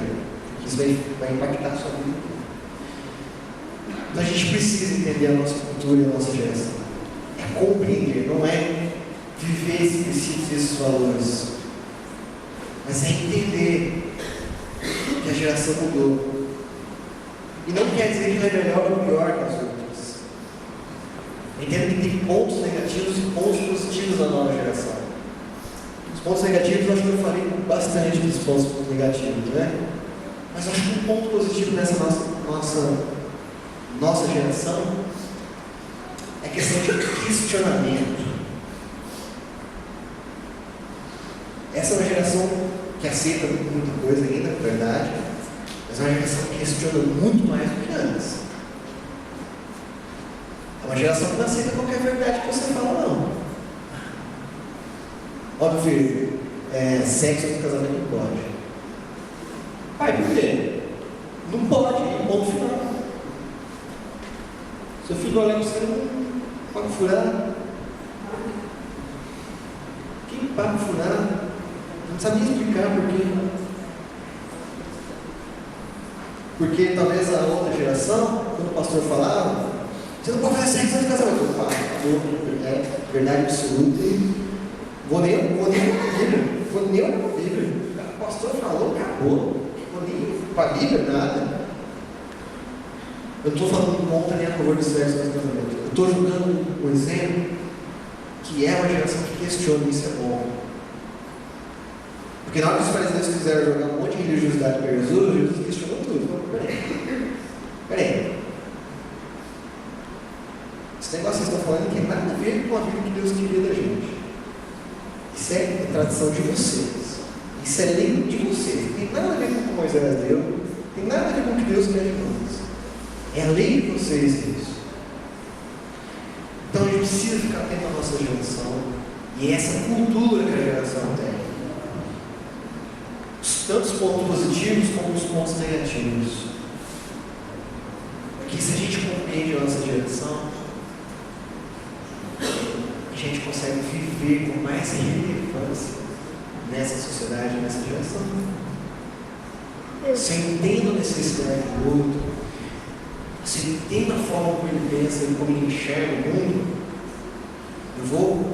porque isso vai impactar a sua vida. Então a gente precisa entender a nossa cultura e a nossa geração, é compreender, não é viver esses princípios e esses valores, mas é entender que a geração mudou. E não quer dizer que ela é melhor ou pior que as outras. Entenda que tem pontos negativos e pontos positivos da nova geração. Os pontos negativos, eu acho que eu falei bastante dos pontos negativos, né? Mas eu acho que um ponto positivo nessa nossa geração é a questão de questionamento. Essa é uma geração que aceita muita coisa ainda, é verdade, mas é uma geração que questiona muito mais do que antes. É uma geração que não aceita qualquer verdade que você fala, não. Ó, meu filho, sexo no casamento não pode. Pai, por quê? Não pode, ponto final. Seu filho olha para você, não papo furado. Que papo furado? Não sabia explicar por quê. Porque talvez a outra geração, quando o pastor falava, você não pode fazer sexo antes do casamento. Pai, é verdade absoluta. Vou nem olhar para a Bíblia. O pastor falou, acabou. Vou nem para a Bíblia, nada. Eu não estou falando contra nem a favor do sexo antes do casamento. Eu estou jogando um exemplo que é uma geração que questiona isso é bom. Porque na hora que os fariseus quiseram jogar um monte de religiosidade para Jesus, Jesus questionou tudo. Peraí. Esse negócio que vocês estão falando não tem nada a ver com a vida que Deus queria da gente. Isso é tradição de vocês. Isso é lei de vocês. Não tem nada a ver com o que Moisés deu. Não tem nada a ver com o que Deus quer de nós. É a lei de vocês isso. Então a gente precisa ficar atento à nossa geração. E é essa cultura que a geração tem. Tanto os pontos positivos como os pontos negativos. Porque se a gente compreende a nossa geração, a gente consegue viver com mais relevância nessa sociedade, nessa geração. Se eu entendo a necessidade do outro, se eu entendo a forma como ele pensa e como ele enxerga o mundo, eu vou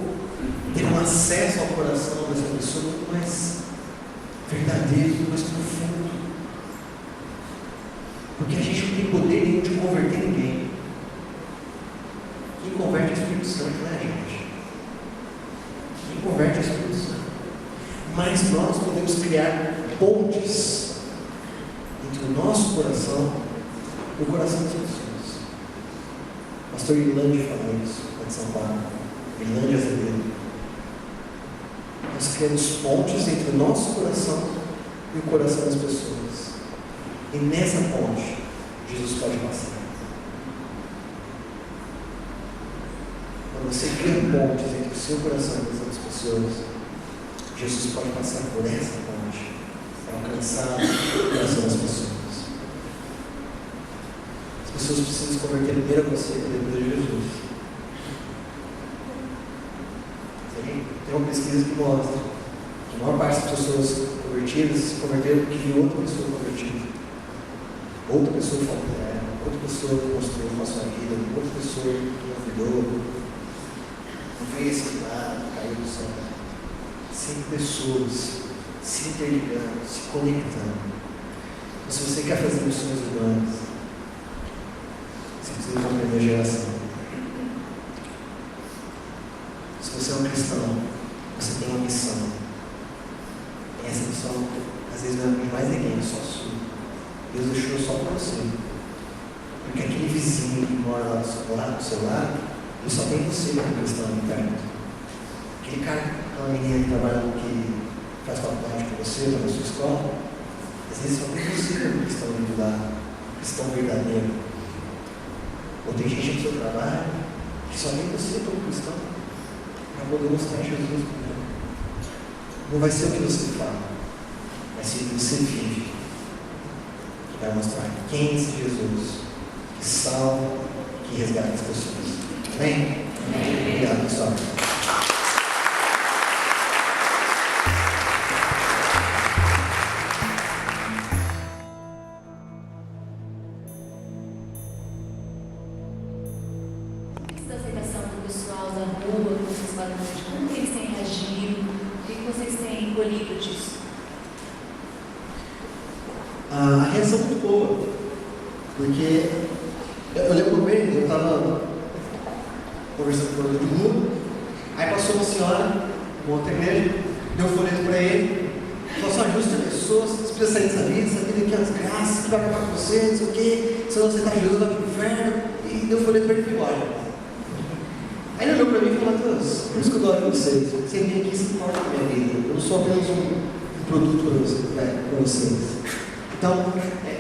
ter um acesso ao coração dessa pessoa muito mais verdadeiro, muito mais profundo. Porque a gente não tem poder nenhum de converter ninguém. Quem converte é o Espírito Santo, né, gente? Quem converte é o Espírito Santo. Mas nós podemos criar pontes entre o nosso coração e o coração das pessoas. O pastor Irlande falou isso, lá de São Paulo. Irlande Azevedo. Nós criamos pontes entre o nosso coração e o coração das pessoas. E nessa ponte, Jesus pode passar. Quando você cria pontes entre o seu coração e as outras pessoas, Jesus pode passar por essa ponte para alcançar o coração das pessoas. As pessoas precisam se converter primeiro a você e depois a Jesus. Tem uma pesquisa que mostra que a maior parte das pessoas convertidas se converteram porque viu outra pessoa convertida. Outra pessoa falou para ela, outra pessoa que mostrou a sua vida, outra pessoa que convidou, não fez esse lado, caiu do céu. 5 pessoas se interligando, se conectando. Então, se você quer fazer missões urbanas, você precisa compreender a geração. Se você é um cristão, você tem uma missão. Essa missão, às vezes, não é de mais ninguém, é só sua. Deus deixou só para você. Porque aquele vizinho que mora lá do seu lado, ele só tem você como cristão ali perto. Aquele cara, aquela menina que trabalha que faz faculdade com você, está na sua escola, às vezes só tem você como cristão ali do lado, cristão verdadeiro. Ou tem gente no seu trabalho que só tem você como cristão, para poder mostrar Jesus. Não vai ser o que você fala, vai ser o que você vive, que vai mostrar quem é esse Jesus, que salva, que resgata as pessoas. Amém? Amém. Obrigado, pessoal. A reação muito boa, porque eu lembro uma vez, eu estava conversando com o morador de rua, aí passou uma senhora, uma outra igreja, deu um folheto para ele, falou assim: ajuste a pessoa, você precisa sair dessa vida aqui é as graças, que vai acabar com você, não sei o quê, se não aceitar Jesus vai para o inferno, e deu um folheto para ele e foi embora. Aí ele olhou para mim e falou: Matheus, por isso que eu adoro vocês, você vem aqui e se importa com a minha vida, eu não sou apenas um produto para vocês. Então,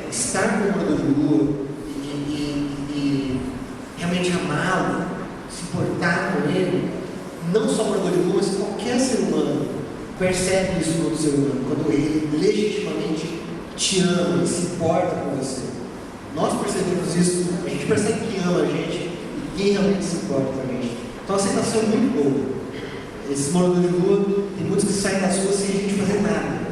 estar com o morador de rua e realmente amá-lo, se importar com ele, não só o morador de rua, mas qualquer ser humano percebe isso no outro ser humano, quando ele legitimamente te ama e se importa com você. Nós percebemos isso, a gente percebe que ama a gente e quem realmente se importa com a gente. Então a aceitação é muito boa. Esses moradores de rua, tem muitos que saem das ruas sem a gente fazer nada.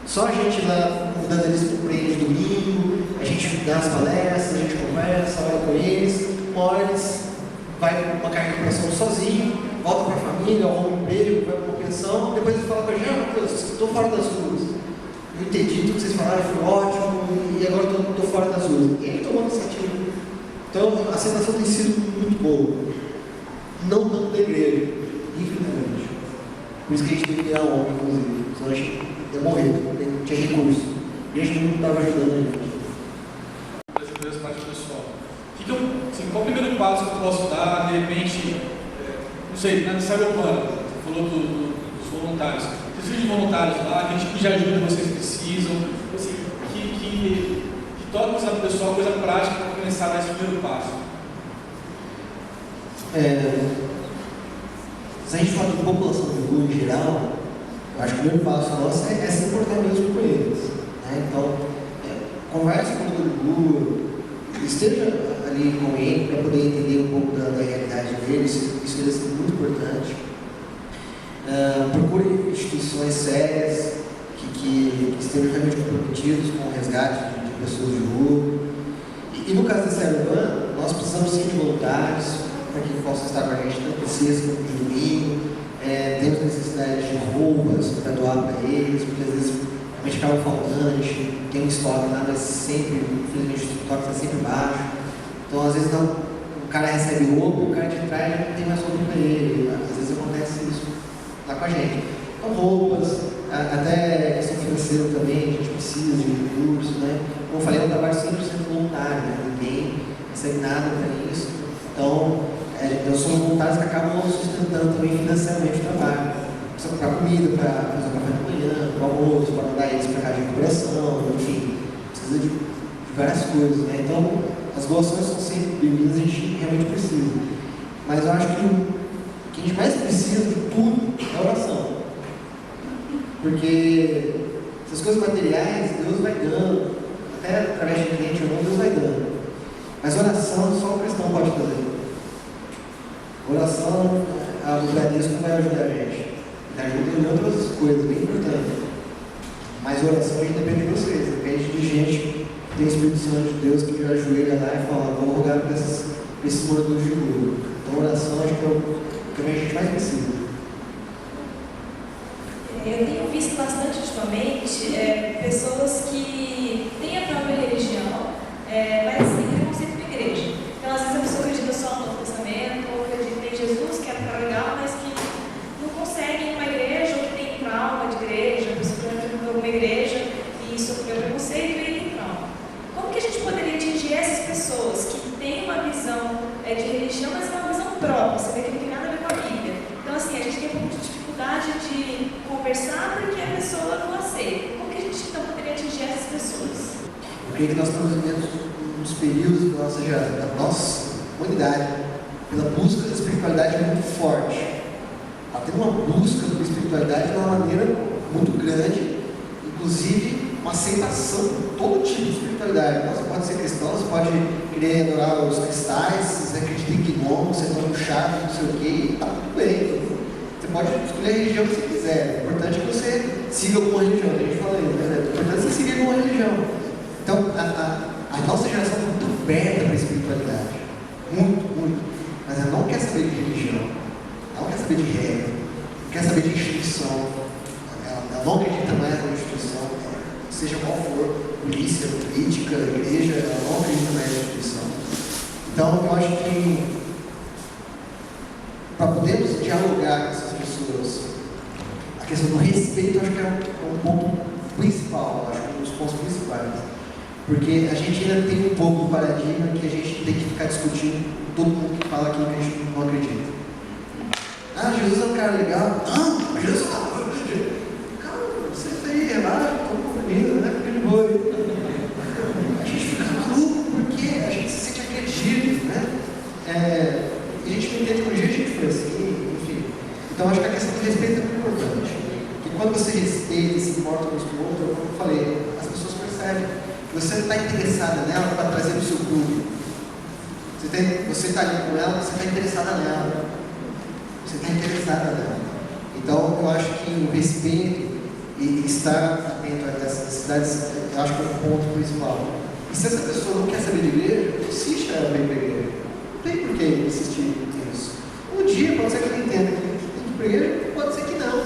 Só a gente lá convidando eles para o prêmio de domingo, a gente dá as palestras, a gente conversa, ora com eles, uma hora eles vai para uma carga de pressão sozinho, volta para a família, arruma um emprego, vai para uma pensão, depois ele fala para a gente: Matheus, estou fora das ruas. Eu entendi tudo que vocês falaram, foi ótimo, e agora estou fora das ruas. E ele tomou a iniciativa. Então a aceitação tem sido muito boa. Não tanto da igreja, infelizmente. Por isso que a gente tem que virar homem, inclusive. Senão a gente ia morrer, não tinha recurso. E a gente não estava ajudando a gente. Essa parte pessoal. Qual o primeiro passo passo que eu posso dar, de repente, não sei, na Cyberpunk, você falou dos voluntários. Precisa de voluntários lá, que tipo de ajuda vocês precisam, assim, que toca essa pessoa, coisa prática para começar a dar esse primeiro passo. Se a gente fala de população de rua em geral, eu acho que o primeiro passo nosso é se importar mesmo com eles. Né? Então, converse com o morador de rua, esteja ali com ele para poder entender um pouco da realidade deles, isso deve ser muito importante. Procure instituições sérias que estejam realmente comprometidas com o resgate de pessoas de rua. E no caso da Serra Urbana, nós precisamos sim de voluntários para que possam estar com a gente tanto sexta como de domingo. Temos necessidade de roupas para doar para eles, porque às vezes realmente acaba faltando, a gente tem um estoque lá, mas sempre, infelizmente, o estoque está sempre baixo. Então, às vezes, o cara recebe roupa, o cara de trás já não tem mais roupa para ele. Às vezes acontece isso lá com a gente. Então, roupas, até questão financeira também, a gente precisa de recursos, né? Como eu falei, é um trabalho 100% voluntário, né? Ninguém recebe nada para isso. Então, nós somos voluntários que acabam sustentando também financeiramente o trabalho. Precisa comprar comida para fazer o café da manhã, para o almoço, para mandar eles para a casa de recuperação, enfim, precisa de várias coisas, né? Então, as doações são sempre bem-vindas, a gente realmente precisa. Mas eu acho que o que a gente mais precisa de tudo é oração. Porque essas coisas materiais, Deus vai dando, até através de cliente ou não, Deus vai dando. Mas oração só o cristão pode fazer. Oração, o Bradesco vai ajudar a gente. Ele ajuda em outras coisas bem importantes. Mas oração a gente depende de vocês, depende de gente que tem o Espírito Santo de Deus que ajoelha lá e fala, vamos rogar para esses moradores de rua. Então oração acho que é o que a gente mais precisa. Eu tenho visto bastante ultimamente pessoas que têm a própria religião, mas têm preconceito com a igreja. Então, às vezes a pessoa acredita só no Novo Testamento, ou acredita em Jesus, que é para legal, mas que não consegue ir numa igreja, ou que tem trauma de igreja, a pessoa que já frequentou alguma igreja e sofreu preconceito e tem trauma. Como que a gente poderia atingir essas pessoas que têm uma visão de religião, mas é uma visão própria, você vê que não tem nada a ver com a Bíblia? Então, assim, a gente tem um pouco de dificuldade de conversar porque a pessoa não aceita. Como que a gente então poderia atingir essas pessoas? Eu creio que nós estamos vivendo uns períodos da nossa humanidade pela busca da espiritualidade muito forte. Ela tem uma busca pela espiritualidade de uma maneira muito grande, inclusive uma aceitação de todo tipo de espiritualidade. Você pode ser cristão, você pode querer adorar os cristais, você acredita em gnomo, você toma um chá, não sei o quê, está tudo bem. Você pode escolher a religião que você quiser. O importante é que você siga alguma religião. A gente fala isso, né? O importante é você seguir alguma religião. Então, a nossa geração é muito aberta para a espiritualidade. Muito, muito. Mas ela não quer saber de religião. Ela não quer saber de regra. Não quer saber de instituição. Ela não acredita mais na instituição. Seja qual for, polícia, política, igreja, ela não acredita mais na instituição. Então, eu acho que para podermos dialogar com essas pessoas, a questão do respeito acho que é um ponto principal, acho que é um dos pontos principais. Porque a gente ainda tem um pouco do paradigma que a gente tem que ficar discutindo com todo mundo que fala aquilo que a gente não acredita. Jesus é um cara legal. Não, Jesus não. Calma, senta aí, relaxa, toma comida, né? Fica de boa. A gente fica maluco porque a gente se sente agredido, né? E a gente não entende que um dia a gente foi assim, enfim. Então acho que a questão do respeito é muito importante. Porque quando você respeita e se importa uns com o outro, como eu falei, as pessoas percebem que você não está interessada nela para trazer para o seu clube. Você está ali com ela, você está interessada nela. Você está interessada nela. Então eu acho que o respeito e estar atento a essas necessidades, eu acho que é o ponto principal. E se essa pessoa não quer saber de igreja, insiste ela para ir para a igreja. Não tem por que insistir nisso. Um dia pode ser que ela entenda que tem que ir para a igreja, pode ser que não.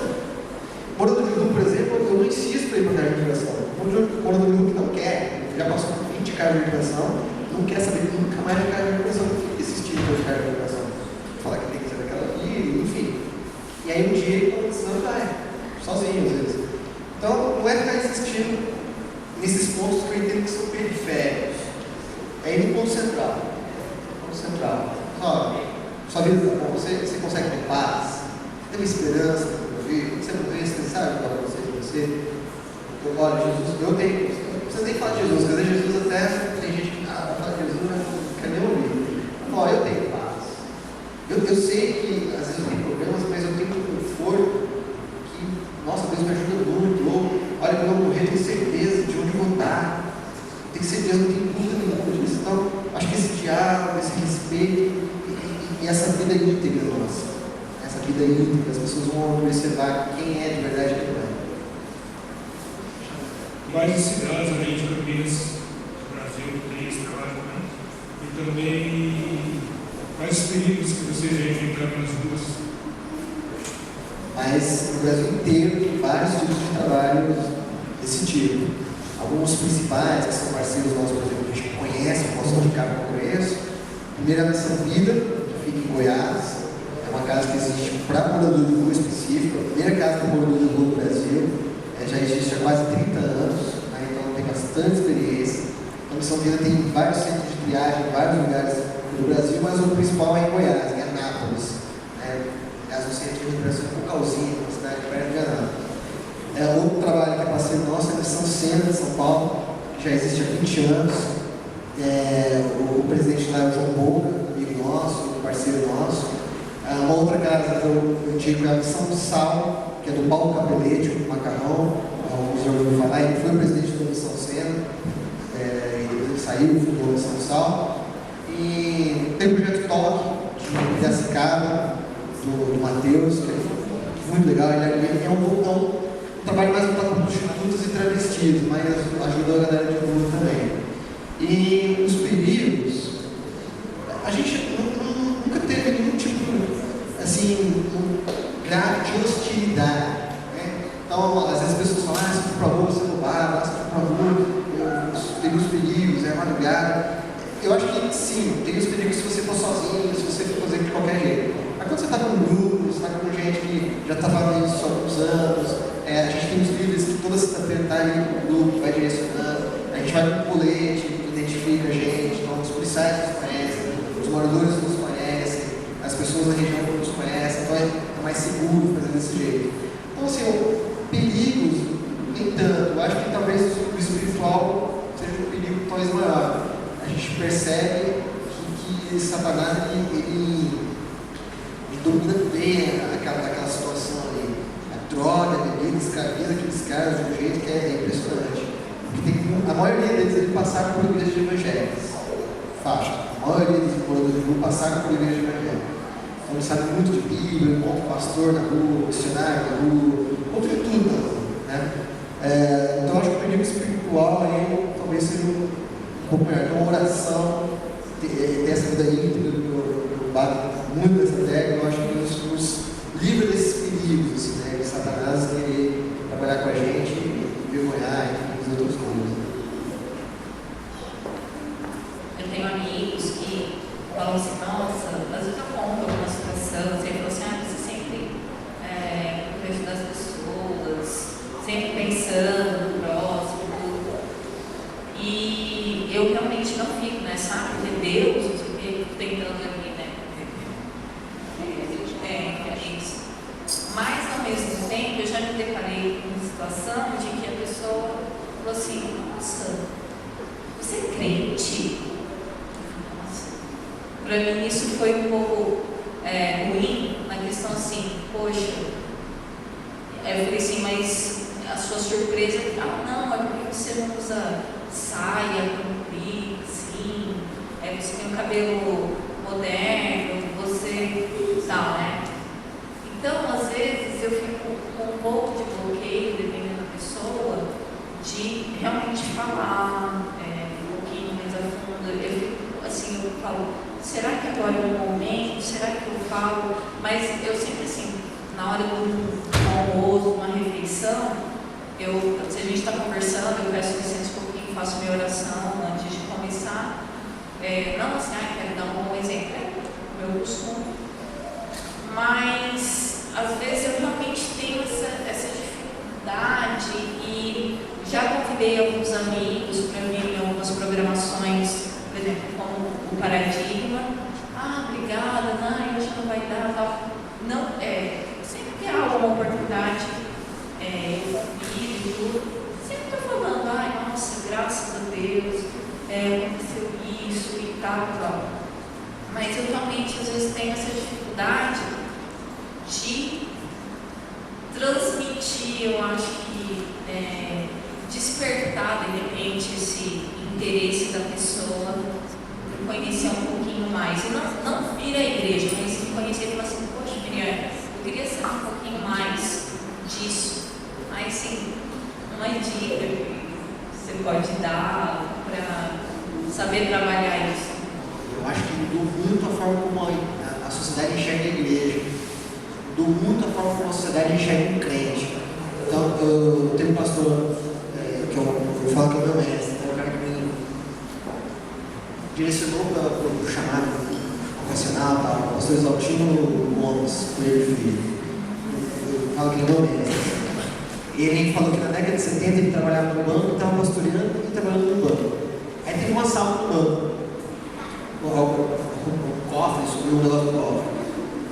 Morador de rua, por exemplo, eu não insisto para ir para a casa de recuperação. Morador de rua que não quer, já passou por 20 casas de recuperação, não quer saber nunca mais de casa de recuperação. Não tem que insistir para ir para a casa de recuperação. Falar que tem que ser daquela ali, enfim. E aí um dia ele não vai, sozinho às vezes. Então não é ficar insistindo nesses pontos que eu entendo que são periféricos. É ir no ponto central. Sua vida está bom, você consegue ter paz, tem uma esperança para viver, você morrer, você sabe o que vai acontecer com você. Olha, Jesus, eu tenho, não precisa nem falar de Jesus, porque Jesus até tem gente que vai falar de Jesus, mas não quer nem ouvir. Não, eu tenho paz. Eu sei que às vezes eu tenho problemas, mas eu tenho um conforto que, nossa, Deus me ajuda muito. Olha, quando eu morrer, eu tenho certeza de onde eu vou estar. Tenho certeza, não tenho dúvida nenhuma disso. Então, acho que esse diálogo, esse respeito e essa vida íntegra nossa, essa vida íntegra, as pessoas vão observar quem é de verdade e quem não é. Várias cidades além de Campinas, no Brasil, tem esse trabalho também. E também quais perigos que vocês já enfrentaram nas ruas? Mas no Brasil inteiro tem vários tipos de trabalho desse tipo. Alguns principais, que são parceiros nossos, por exemplo, que a gente conhece, eu posso indicar que eu conheço. Primeiro é a Missão Vida, que fica em Goiás. É uma casa que existe para morador de rua específica, a primeira casa para morador de rua do Brasil. Já existe há quase 30 anos, né? Então tem bastante experiência. A Missão Vida tem vários centros de triagem em vários lugares do Brasil, mas o principal é em Goiás, em Anápolis. Aliás, o centro de Brasil é Cucalzinho, uma cidade perto de Anápolis. Outro trabalho que é parceiro nosso é a Missão Sena, de São Paulo, que já existe há 20 anos. O presidente lá é o João Boca, amigo nosso, parceiro nosso. Uma outra casa que eu digo é a Missão Sal, que é do Paulo Capelete, o Macarrão, alguns já ouviram falar. Ele foi o presidente da Missão Sena, ele saiu, fundou a Missão Sal. E tem o projeto Toque, de Piracicaba, do Matheus, que é muito legal. Ele é um trabalho mais voltado para prostitutas e travestis, mas ajudou a galera de rua também. E os perigos, a gente nunca teve nenhum tipo, assim, grave de hostilidade. Então, às vezes as pessoas falam, se for para a rua, você roubava, se for para a rua, tem os perigos, é madrugada. Eu acho que sim, tem os perigos se você for sozinho, se você for fazer de qualquer jeito. Mas quando você está com um grupo, você está com gente que já está fazendo isso há alguns anos, a gente tem os líderes que toda sexta-feira está ali com o grupo, vai direcionando, a gente vai com o colete, que identifica a gente, então os policiais nos conhecem, os moradores nos conhecem, as pessoas da região nos conhecem, então é mais seguro fazer desse jeito. Então, assim, perigos, nem tanto. Eu acho que talvez o espiritual seja um perigo talvez maior. A gente percebe que Satanás ele domina bem aquela situação ali. A droga, a bebida, escraviza aqueles caras de um jeito que é impressionante. Porque a maioria deles ele passaram por igrejas evangélicas. Faixa. A maioria dos moradores de rua passaram por igrejas evangélicas. Então eles sabem muito de Bíblia, encontram pastor na rua, missionário na rua, encontram de tudo na rua, né? Então acho que o perigo espiritual aí talvez seja um pouco melhor. Então a oração, ter essa vida íntegra, eu bato muito nessa tecla, eu acho que nos livra desses perigos, assim, né? De Satanás querer trabalhar com a gente, envergonhar e fazer outras coisas. Eu tenho amigos que falam assim, nossa, às vezes eu conto alguma situação, você falou assim, você sempre cuida das pessoas, sempre pensando no próximo, tudo. E eu realmente não fico, né, sabe? Porque Deus, não sei o que, tentando ali, né? É isso. Mas ao mesmo tempo, eu já me deparei com uma situação de que a pessoa falou assim, nossa, você é crente? Para mim isso foi um pouco ruim, na questão assim, poxa, eu falei assim, mas a sua surpresa, não, é porque você não usa saia comprida, assim, você tem um cabelo moderno, você tal, né? Então, às vezes, eu fico com um pouco de bloqueio, dependendo da pessoa, de realmente falar um pouquinho mais a fundo. Eu fico assim, eu falo, será que agora é o momento? Será que eu falo? Mas eu sempre assim, na hora do almoço, uma refeição, se a gente está conversando, eu peço licença um pouquinho, faço minha oração antes de começar. Não assim, quero dar um bom exemplo, é o meu costume. Mas, às vezes, eu realmente tenho essa dificuldade e já convidei alguns amigos para vir em algumas programações, por exemplo, como o Paradigma. Obrigada. vai dar, tal. Não, sempre que há alguma oportunidade, e tudo, sempre estou falando, ai, nossa, graças a Deus, aconteceu isso e tal. Mas eu realmente, às vezes, tenho essa dificuldade de transmitir, eu acho que despertar, de repente, esse interesse da pessoa em conhecer um pouquinho mais. E não vir à igreja, mas me conhecer e falar assim, poxa, Miriam, eu queria saber um pouquinho mais disso. Mas, sim, uma dica que você pode dar para saber trabalhar isso. Eu acho que mudou muito a forma como a sociedade enxerga a igreja. Mudou muito a forma como a sociedade enxerga um crente. Então, eu tenho um pastor que eu falo que é o meu mestre, é o cara que me direcionou para o chamado vocacional, o pastor Exaltino Gomes, Coelho Filho. Eu falo que ele é o meu mestre. Ele falou que na década de 70 ele trabalhava no banco, estava pastoreando e trabalhando no banco. Aí teve um assalto no banco. O cofre, subiu um negócio do cofre.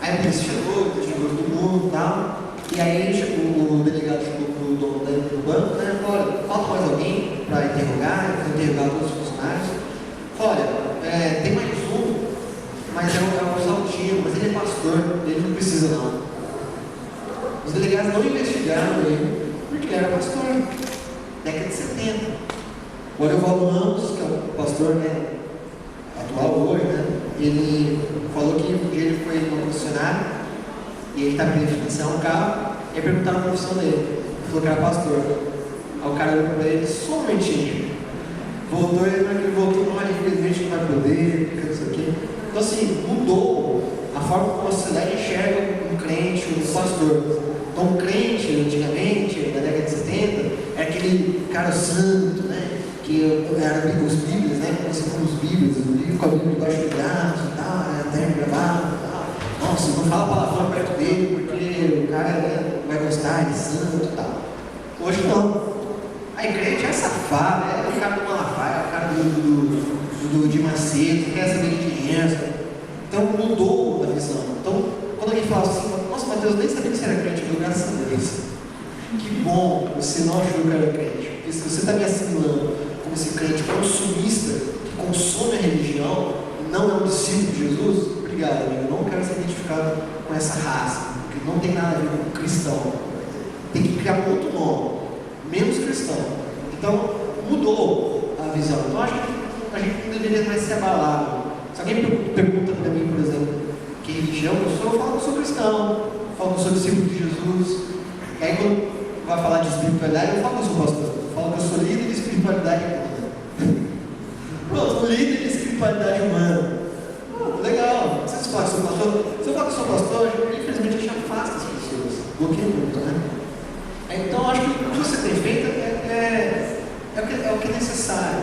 Aí a polícia chegou todo mundo e tal. E aí o delegado chegou pro dono do banco, né? Falou, olha, falta mais alguém para interrogar todos os funcionários. Olha, tem mais um, mas é um exaltino, mas ele é pastor, ele não precisa não. Os delegados não investigaram ele, porque ele era pastor, década de 70. O Ariovaldo Ramos, que é o pastor, né, atual hoje, né, ele falou que um dia ele foi no concessionário e ele estava querendo financiar um carro e aí perguntaram a profissão dele. Ele falou que era pastor. Aí o cara olhou para ele, só um momentinho. Voltou, ele voltou, olha, infelizmente não vai poder, não sei o quê. Então assim, mudou a forma como a sociedade enxerga um crente, um pastor. Então um crente, antigamente, na década de 70, era aquele cara santo, né? Que era os Bíblias, né? Como se fossem os Bíblias, o livro com a Bíblia debaixo do braço e tal, até gravado e tal. Nossa, não fala palavrão perto dele, porque o cara, né, vai gostar, ele é santo e tal. Hoje não. A igreja é safada, é o cara do Malafaia, é o cara de Macedo, quer saber de dinheiro. Então mudou a visão. Então, quando alguém fala assim, nossa, Mateus, nem sabia que você era crente, eu graças a Deus. Que bom, você não achou que eu era crente. Porque se você está me assimilando como esse crente consumista, que consome a religião, e não é um discípulo de Jesus, obrigado, amigo, eu não quero ser identificado com essa raça, porque não tem nada a ver com cristão. Tem que criar um outro nome, menos cristão. Então, mudou a visão. Então, acho que a gente não deveria mais ser abalado. Se alguém pergunta para mim, por exemplo, que religião eu sou, eu falo que eu sou cristão, eu falo que eu sou discípulo de Jesus. E aí, quando vai falar de espiritualidade, eu falo que eu sou pastor, eu falo que eu sou líder de espiritualidade humana. Pronto, líder de espiritualidade humana. Legal, não sei se eu falo que sou pastor. Se eu falo que sou pastor, infelizmente a gente afasta as pessoas, bloqueia muito, né? Então, acho que o que você tem feito é o que é necessário.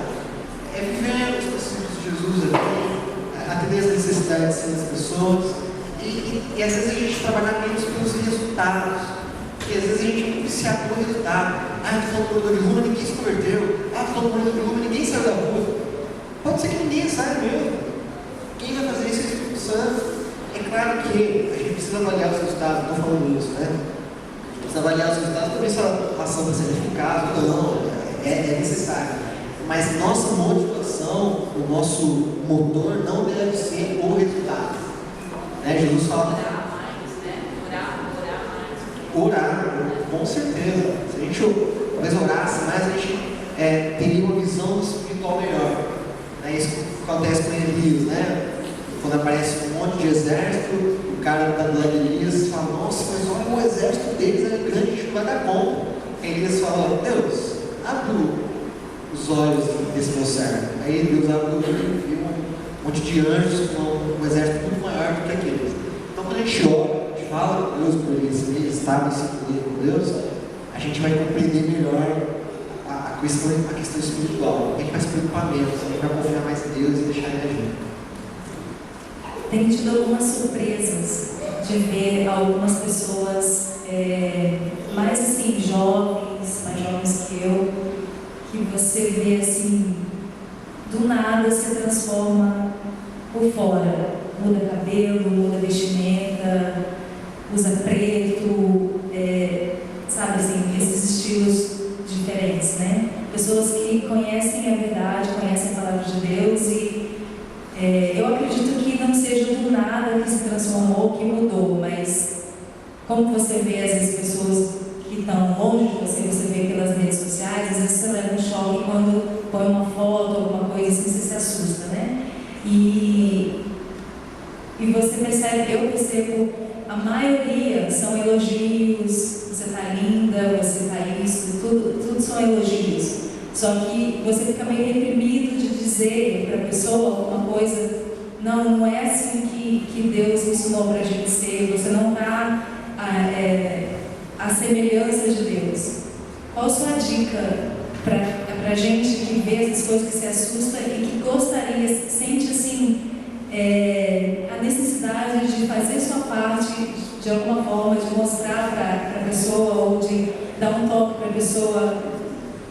É viver os princípios de Jesus aqui, atender as necessidades das pessoas e às vezes a gente trabalhar menos pelos resultados. Porque às vezes a gente é muito viciado pelo resultado. Ah, estou falando do de rua, ninguém se converteu. Ah, estou falando do de rua, ninguém saiu da rua. Pode ser que ninguém saia mesmo. Quem vai fazer isso é o Espírito Santo. É claro que a gente precisa avaliar os resultados, não estou falando isso, né? Precisa avaliar os resultados para ver se a ação está sendo eficaz ou não. É necessário. Mas nossa motivação, o nosso motor não deve ser o resultado. Né? Jesus fala. Orar, com certeza. Se a gente talvez orasse mais, a gente teria uma visão espiritual melhor. Né? Isso acontece com Elias, né? Quando aparece um monte de exército, o cara está do lado de Elias fala, nossa, mas olha, o exército deles é grande, a gente não vai dar conta. Elias fala, Deus, abre os olhos desse meu servo. Aí Deus abre o olho e viu um monte de anjos com um exército muito maior do que aqueles. Então quando a gente ora, a gente fala com Deus por ele estar nesse poder com Deus, a gente vai compreender melhor a questão espiritual. A gente vai se preocupar menos, a gente vai confiar mais em Deus e deixar ele agir. Tenho tido algumas surpresas de ver algumas pessoas mais assim, mais jovens que eu, que você vê assim, do nada se transforma por fora. muda cabelo, muda vestimenta, usa preto, sabe assim, esses estilos diferentes, né? Pessoas que conhecem a verdade, conhecem a palavra de Deus e eu acredito que não seja do nada que se transformou, que mudou, mas como você vê às vezes pessoas que estão longe de você, você vê pelas redes sociais, às vezes você leva um choque quando põe uma foto, alguma coisa assim, você se assusta, né? E você percebe, eu percebo, a maioria são elogios, você está linda, você está isso, tudo são elogios. Só que você fica meio reprimido de dizer para a pessoa alguma coisa, não é assim que Deus ensinou para a gente ser, você não está a semelhança de Deus. Qual a sua dica para a gente que vê essas coisas, que se assusta e que gostaria, sente assim, a necessidade de fazer sua parte de alguma forma, de mostrar para a pessoa ou de dar um toque para a pessoa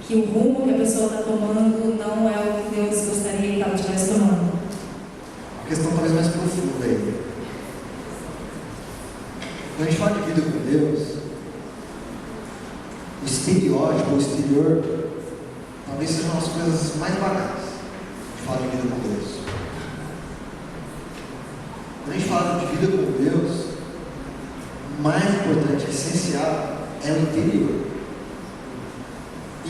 que o rumo que a pessoa está tomando não é o que Deus gostaria que ela estivesse tomando? A questão talvez mais profunda aí. Quando a gente fala de vida com Deus, o estereótipo, o exterior, talvez sejam as coisas mais banais de falar de vida com Deus. Quando a gente fala de vida com Deus, o mais importante, essencial, é o interior.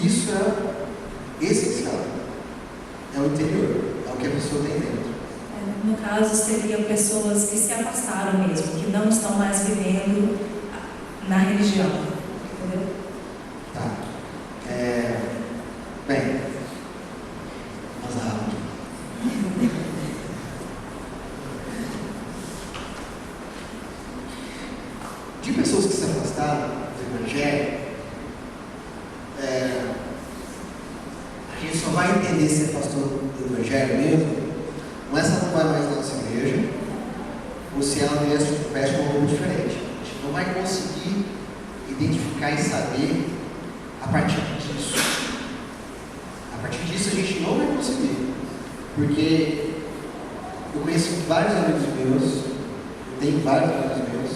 Isso é essencial. É o interior, é o que a pessoa tem dentro. No caso, seriam pessoas que se afastaram mesmo, que não estão mais vivendo na religião. Entendeu? Tá. Bem, vamos lá. De pessoas que se afastaram do Evangelho, a gente só vai entender se afastou do Evangelho mesmo, não é se ela não vai mais na nossa igreja, ou se ela veste um pouco diferente. A gente não vai conseguir identificar e saber a partir disso. A partir disso a gente não vai conseguir, porque eu conheço vários amigos meus, tenho vários amigos meus,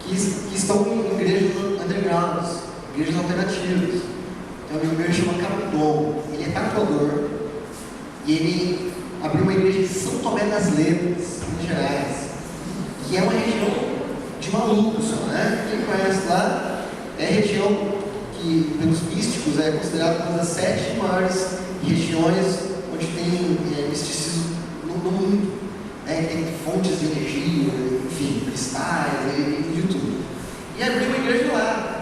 que estão em igrejas undergrounds, igrejas alternativas. Tem um amigo meu que chama Capitão, ele é tatuador, e ele abriu uma igreja em São Tomé das Letras, Minas Gerais, que é uma região de malucos, né? Quem conhece lá, é a região que, pelos místicos, é considerada uma das 7 maiores regiões onde tem misticismo no mundo. Tem fontes de energia, enfim, cristais e de tudo. E abriu uma igreja lá.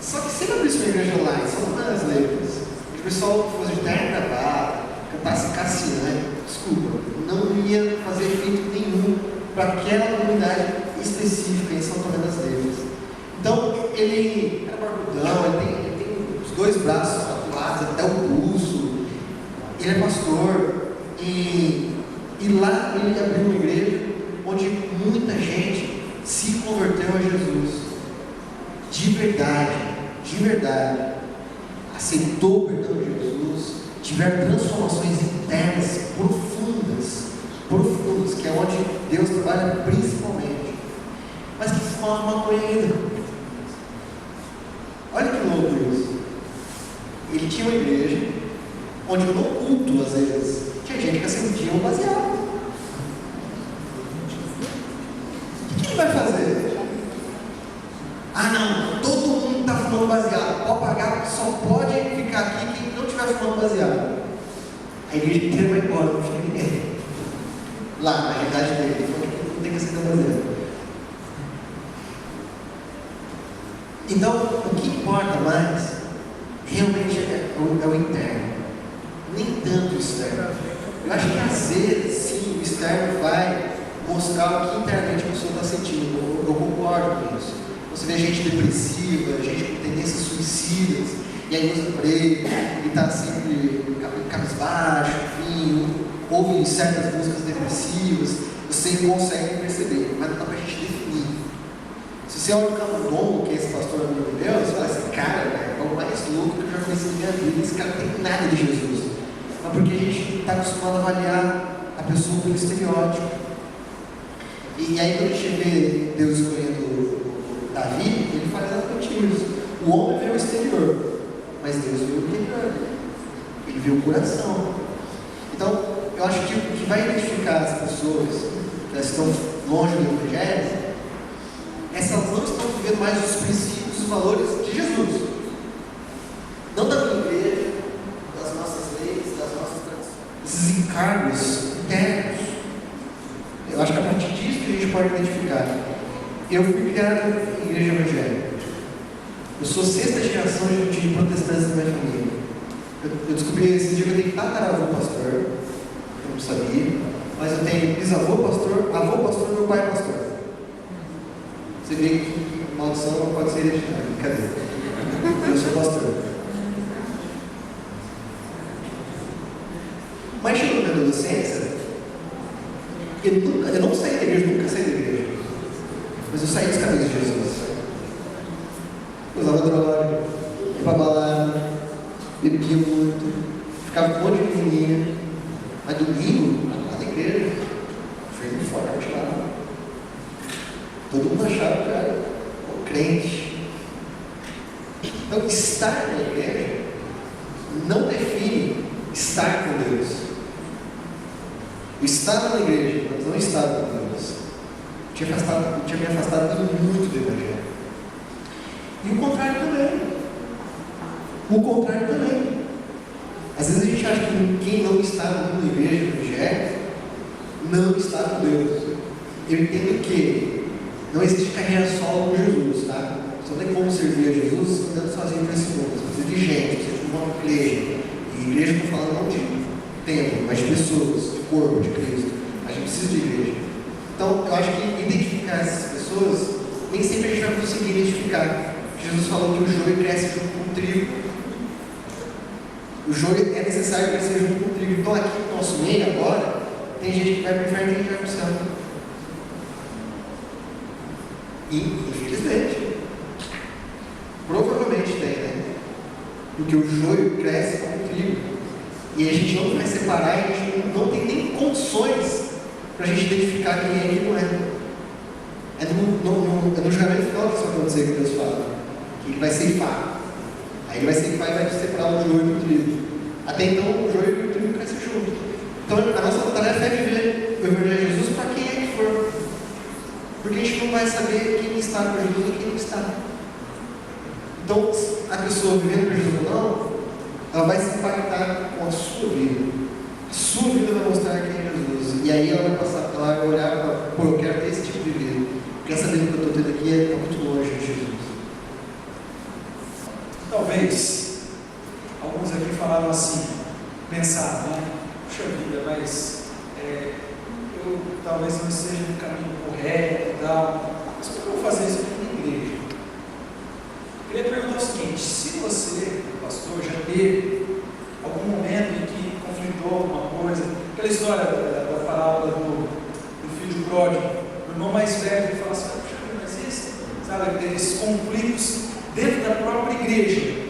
Só que se ele abrisse uma igreja lá, em São Tomé das Letras, o pessoal fosse de terno e gravata, cantasse Cassiane, desculpa, não ia fazer efeito nenhum para aquela comunidade específica em São Tomé das Letras. Então, ele era barbudão, ele tem os 2 braços tatuados até o pulso, ele é pastor, e lá ele abriu uma igreja onde muita gente se converteu a Jesus, de verdade, aceitou o perdão de Jesus, tiveram transformações internas profundas, que é onde Deus trabalha principalmente, mas que fumavam maconha ainda. Olha que louco isso. Ele tinha uma igreja onde no culto, às vezes, tinha gente que acendia um baseado. O que ele vai fazer? Ah, não, todo mundo está fumando baseado, pode pagar, só pode ficar aqui quem não estiver fumando baseado. A igreja inteira vai embora, não fica ninguém. Lá, na realidade dele, ele falou que não tem que aceitar baseado. Então, o que importa mais, realmente é o interno, nem tanto o externo. Eu acho que às vezes, sim, o externo vai mostrar o que internamente a pessoa está sentindo. Eu concordo com isso. Você vê gente depressiva, gente com tendências suicidas, e aí usa preto, e está sempre cabisbaixo, enfim, ouve certas músicas depressivas, você consegue perceber, mas não dá para a gente definir. Se você olha o Camundongo, que é esse pastor amigo meu, você fala, esse cara é o mais louco que eu já conheci na minha vida, esse cara não tem nada de Jesus. Mas porque a gente está acostumado a avaliar a pessoa pelo estereótipo. E aí quando a gente vê Deus escolhendo Davi, ele fala exatamente isso. O homem vê o exterior, mas Deus vê o interior. Ele vê o coração. Então, eu acho que o que vai identificar as pessoas que elas estão longe do Evangelho é se elas não estão vivendo mais os princípios, os valores de Jesus. Não da minha igreja, das nossas leis, das nossas tradições. Esses encargos internos. Eu acho que a partir disso que a gente pode identificar. Eu fui criado em igreja evangélica. Eu sou 6ª geração de protestantes da minha família. Eu descobri esse dia que eu tenho tataravô pastor. Eu não sabia. Mas eu tenho bisavô pastor, avô pastor e meu pai pastor. Você vê que maldição não pode ser hereditária. Brincadeira. Eu sou pastor. Mas chegou na minha adolescência, eu não saí da igreja, nunca saí da igreja. Mas eu saí dos caminhos de Jesus. Eu usava droga, ia pra balada, bebia muito, ficava com um monte de menininha. Mas domingo, lá na igreja, firme e forte lá. Todo mundo achava que era um crente. Então, estar na igreja não define estar com Deus. Eu estava na igreja, mas não estava com Deus. Tinha me afastado muito do Evangelho. E o contrário também. O contrário também. Às vezes a gente acha que quem não está na igreja do Evangelho não está com Deus. Eu entendo que não existe carreira solo com Jesus, tá? Você não tem como servir a Jesus andando sozinho para esse mundo. Você precisa de gente, você precisa de uma igreja. E igreja não falando não de templo, mas de pessoas, de corpo, de Cristo. A gente precisa de igreja. Então, eu acho que identificar essas pessoas, nem sempre a gente vai conseguir identificar. Jesus falou que o joio cresce junto com o trigo. O joio é necessário crescer junto com o trigo. Então, aqui no nosso meio agora, tem gente que vai para o inferno e tem gente que vai para o céu. E, infelizmente, provavelmente tem, né? Porque o joio cresce com o trigo. E a gente não vai separar, a gente não tem nem condições para a gente identificar quem é e quem não é. É no julgamento final que isso vai acontecer, que Deus fala. Que ele vai ceifar. Aí ele vai ceifar e vai separar o joio do trigo. Até então, o joio e o trigo crescem juntos. Então, a nossa tarefa é viver o Evangelho de Jesus para quem é que for. Porque a gente não vai saber quem está com Jesus e quem não está. Então, a pessoa vivendo com Jesus ou não, ela vai se impactar com a sua vida. A sua vida vai mostrar quem é Jesus. E aí ela vai passar, ela vai olhar e falar, pô, eu quero ter esse tipo de vida. Porque essa vida que eu estou tendo aqui está muito longe de Jesus. Talvez alguns aqui falaram assim, pensaram, né? Puxa vida, mas eu talvez não esteja no caminho correto e tal. Mas como eu vou fazer isso aqui na igreja? Eu queria perguntar o seguinte: se você, pastor, já teve algum momento em que conflitou alguma coisa, aquela história da parábola do filho pródigo, o irmão mais velho que fala assim, mas isso, sabe, esses conflitos dentro da própria igreja,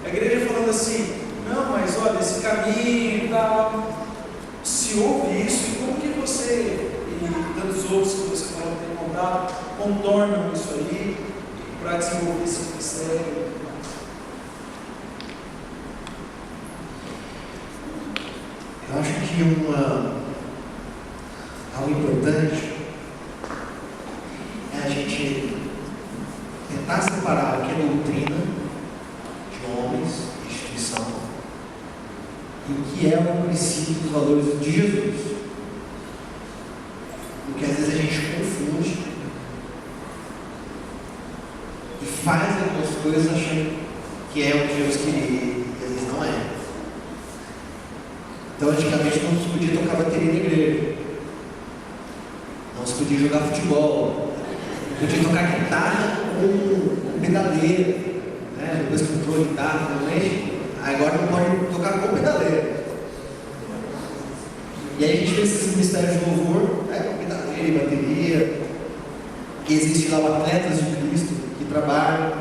a igreja falando assim, não, mas olha, esse caminho e tal, se houve isso, como que você e tantos outros que você falou que tem contato, contornam isso aí para desenvolver esse ministério? Eu acho que algo importante é a gente tentar separar o que é doutrina de homens, de instituição, e o que é o princípio dos valores de Jesus. Porque às vezes a gente confunde e faz algumas coisas achando que é o que Deus queria, e às vezes não é. Então, antigamente não se podia tocar bateria na igreja, não se podia jogar futebol, não podia tocar guitarra com pedaleira, né? Depois que entrou a guitarra realmente, agora não pode tocar com pedaleira. E aí a gente fez esses ministérios de louvor, né? Com pedaleira e bateria, que existe lá o Atletas de Cristo, que trabalham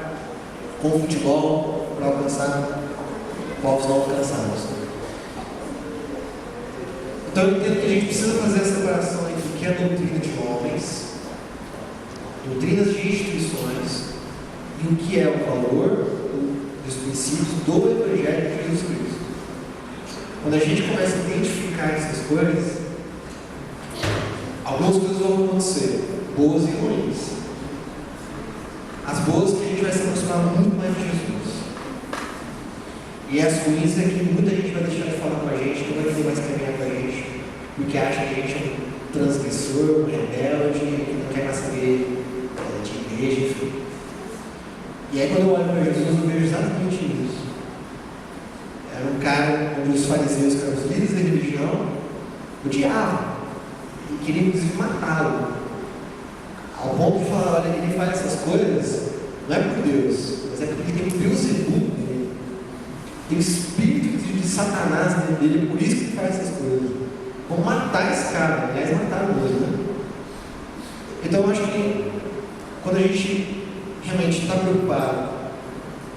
com futebol para alcançar povos não alcançados. Então eu entendo que a gente precisa fazer a separação entre o que é doutrina de homens doutrinas de instituições e o que é o valor dos princípios do Evangelho de Jesus Cristo. Quando a gente começa a identificar essas coisas, algumas coisas vão acontecer, boas e ruins. As boas é que a gente vai se aproximar muito mais de Jesus. E as ruins é que muita gente vai deixar de falar com a gente, não vai querer mais caminhar com a gente, porque acha que a gente é um transgressor, um rebelde, que não quer mais saber de igreja, enfim. E aí quando eu olho para Jesus, eu vejo exatamente isso. Era um cara onde os fariseus, que eram os líderes da religião, odiavam e queriam inclusive matá-lo. Ao ponto de falar, olha, ele faz essas coisas, não é por Deus, mas é porque tem um Beelzebub nele. Tem o espírito de Satanás dentro dele, por isso que ele faz essas coisas. Vão matar esse cara, aliás, mataram mesmo, né? Então eu acho que quando a gente realmente está preocupado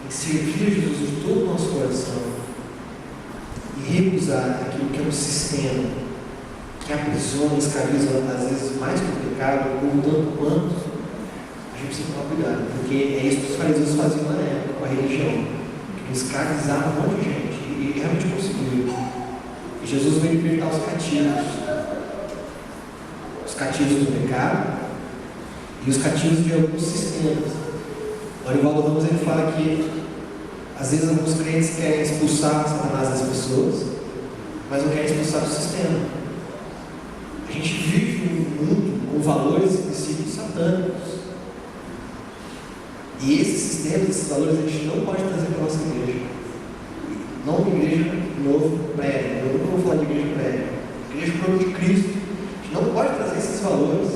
em servir a Jesus de todo o nosso coração e recusar aquilo que é um sistema que aprisiona, escraviza, às vezes mais complicado, ou tanto quanto, a gente precisa tomar cuidado, porque é isso que os fariseus faziam na época com a religião, que escravizavam um monte de gente, e realmente conseguiram. E Jesus veio libertar os cativos do pecado e os cativos de alguns sistemas. O Arivaldo Ramos ele fala que às vezes alguns crentes querem expulsar Satanás das pessoas, mas não querem expulsar o sistema. A gente vive num mundo com valores e princípios satânicos. E esses sistemas, esses valores, a gente não pode trazer para a nossa igreja. Não uma igreja novo, prévia. Eu nunca vou falar de igreja prévia. Igreja corpo de Cristo. A gente não pode trazer esses valores.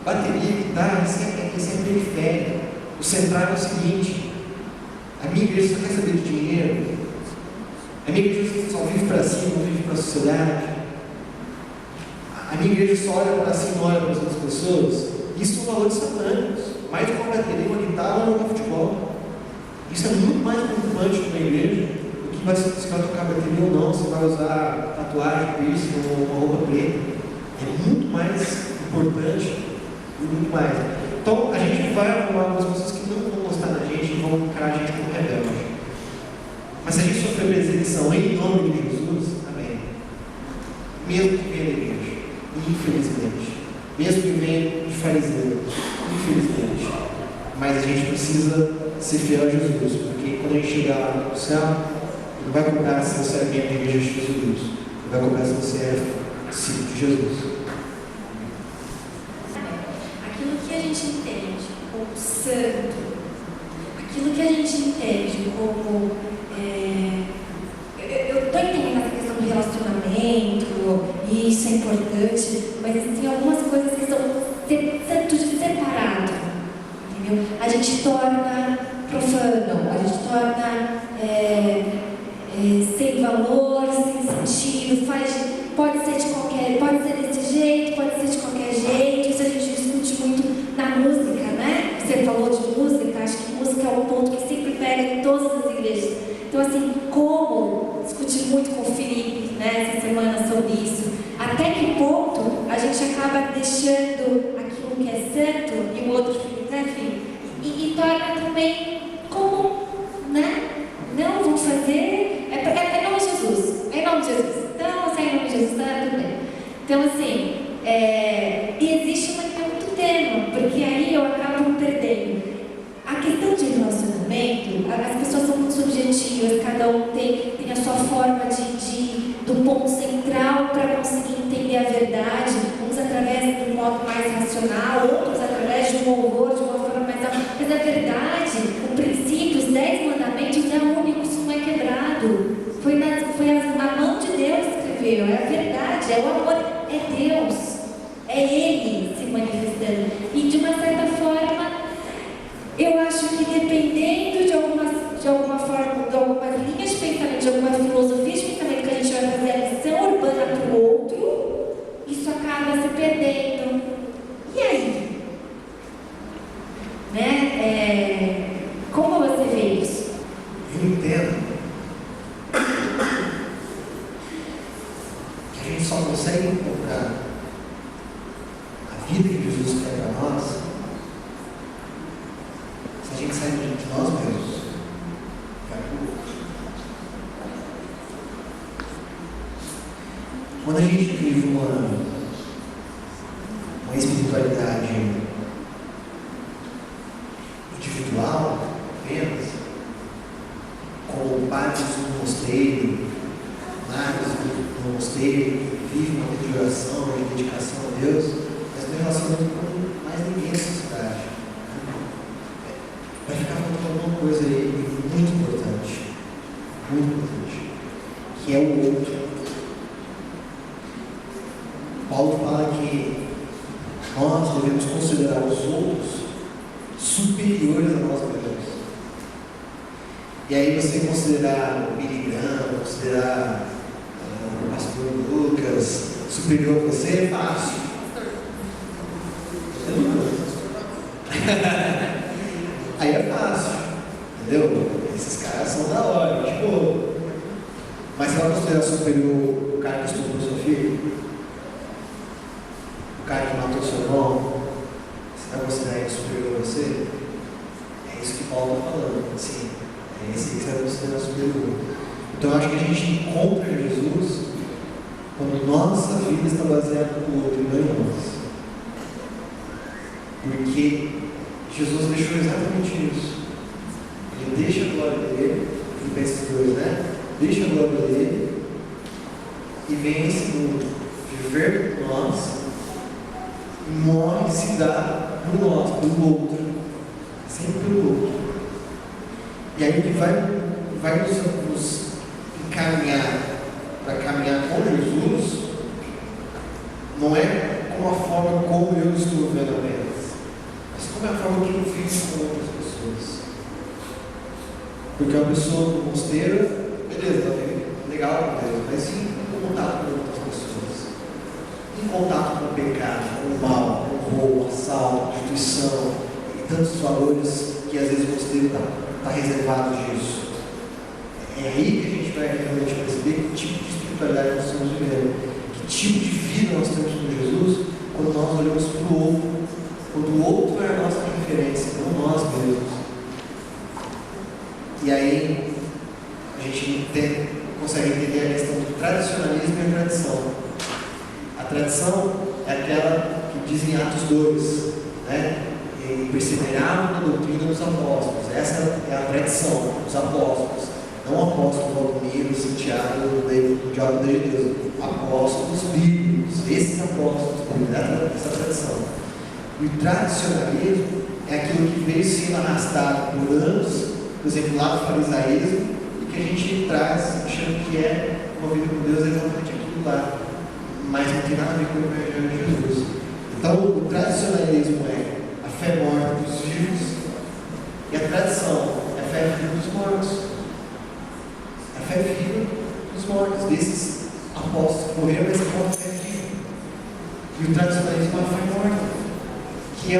Bateria, guitarra, isso é periférico. O central é o seguinte: a minha igreja só quer saber de dinheiro. A minha igreja só vive para si, não vive para a sociedade. A minha igreja só olha para si, não olha para as outras pessoas. Isso são valores satânicos. Mais de uma bateria, uma guitarra ou um futebol. Isso é muito mais preocupante para uma igreja do que se vai tocar bateria ou não, se vai usar tatuagem, piercing ou uma roupa preta. É muito mais importante e muito mais. Então, a gente vai arrumar algumas pessoas que não vão gostar da gente e vão encarar a gente como rebelde. Mas se a gente sofrer perseguição em nome de Jesus, amém. Mesmo que venha da igreja, infelizmente. Mesmo que venha de fariseu, infelizmente. Mas a gente precisa ser fiel a Jesus, porque quando a gente chegar lá no céu, ele não vai cobrar se você é membro da igreja de Jesus. Ele vai cobrar se você é discípulo de Jesus. Aquilo que a gente entende como santo, aquilo que a gente entende como eu estou entendendo essa questão do relacionamento, e isso é importante, mas existem algumas coisas que são tudo separado, entendeu? A gente torna profano, a gente torna sem valor, sem sentido, pode ser desse jeito, pode ser de qualquer jeito. Isso a gente discute muito na música, né? Você falou de música, acho que música é um ponto que sempre pega em todas as igrejas. Então, assim, como discuti muito com o Felipe, né, essa semana sobre isso, até que ponto a gente acaba deixando aquilo que é santo e o outro, né, filho? E torna também como, né? Não, vamos fazer, é em nome de Jesus, é em nome de Jesus. Então, se é em nome de Jesus, tá tudo bem. Então, assim, e existe uma linha muito tênue, porque aí eu acabo me perdendo. A questão de relacionamento, as pessoas são muito subjetivas, cada um tem a sua forma do ponto central para conseguir entender a verdade, uns através de um modo mais racional, outros através de um louvor, de uma forma mais alta. Mas a verdade, o princípio, os 10 mandamentos é único, isso não é quebrado. Foi na mão de Deus que escreveu, é a verdade, é o amor, é Deus, é Ele se manifestando. E de uma certa forma, eu acho que dependendo de alguma forma, de algumas linhas de pensamento, de alguma filosofia de pensamento que a gente vai fazer a lição urbana para o outro, isso acaba se perdendo. E aí? Né? Como você vê isso? Eu entendo que a gente só consegue encontrar a vida que Jesus quer para nós sair de nós mesmos. Quando a gente vive uma espiritualidade individual, apenas, como padres no mosteiro, magos no mosteiro, vive uma vida de oração, uma dedicação a Deus, mas não relacionando com mais ninguém na sociedade. Vai ficar faltando alguma coisa aí muito importante, que é o outro. Paulo fala que nós devemos considerar os outros superiores a nós mesmos. E aí você considerar o Billy Graham, considerar o pastor Lucas superior a você é fácil. Aí é fácil, entendeu? Esses caras são da hora, tipo. Mas você vai considerar superior o cara que estuprou seu filho? O cara que matou seu irmão? Você vai considerar ele superior a você? É isso que Paulo está falando. Sim, é esse que você vai considerar superior. Então eu acho que a gente encontra Jesus quando nossa vida está baseada no outro e não em nós. Porque Jesus deixou exatamente isso. Ele deixa a glória dele, Filipenses 2, né? Deixa a glória dele e vem esse mundo viver por nós, morre e se dá por nós, pelo outro, sempre pelo outro. E aí ele vai nos encaminhar para caminhar com Jesus, não é como a forma como eu estou vendo apenas, mas como é a forma que eu vivo com outras pessoas. Porque uma pessoa no mosteiro, beleza, legal com Deus, mas sim em contato com outras pessoas, em contato com o pecado, com o mal, com o roubo, assalto, prostituição e tantos valores que às vezes o mosteiro está reservado disso. É aí que a gente vai realmente perceber que tipo de espiritualidade nós estamos vivendo, que tipo de vida nós temos com Jesus, quando nós olhamos para o outro, quando o outro é a nossa referência, não nós mesmos. E aí a gente consegue entender a questão do tradicionalismo e a tradição. A tradição é aquela que diz em Atos 2, né? E perseveraram na doutrina dos apóstolos. Essa é a tradição dos apóstolos. Não apóstolos Valdomiro, Santiago, do Diabo de Deus. Apóstolos bíblicos. Esses apóstolos bíblicos, essa tradição. E o tradicionalismo é aquilo que veio sendo arrastado por anos, por exemplo, lá do farisaísmo, e que a gente traz achando que é uma vida com Deus, é exatamente aquilo lá. Mas não tem nada a ver com o Evangelho de Jesus. Então, o tradicionalismo é a fé morta dos vivos, e a tradição é a fé viva dos mortos. A fé viva dos mortos, desses apóstolos que morreram, mas com a fé viva. E o tradicionalismo é a fé morta, que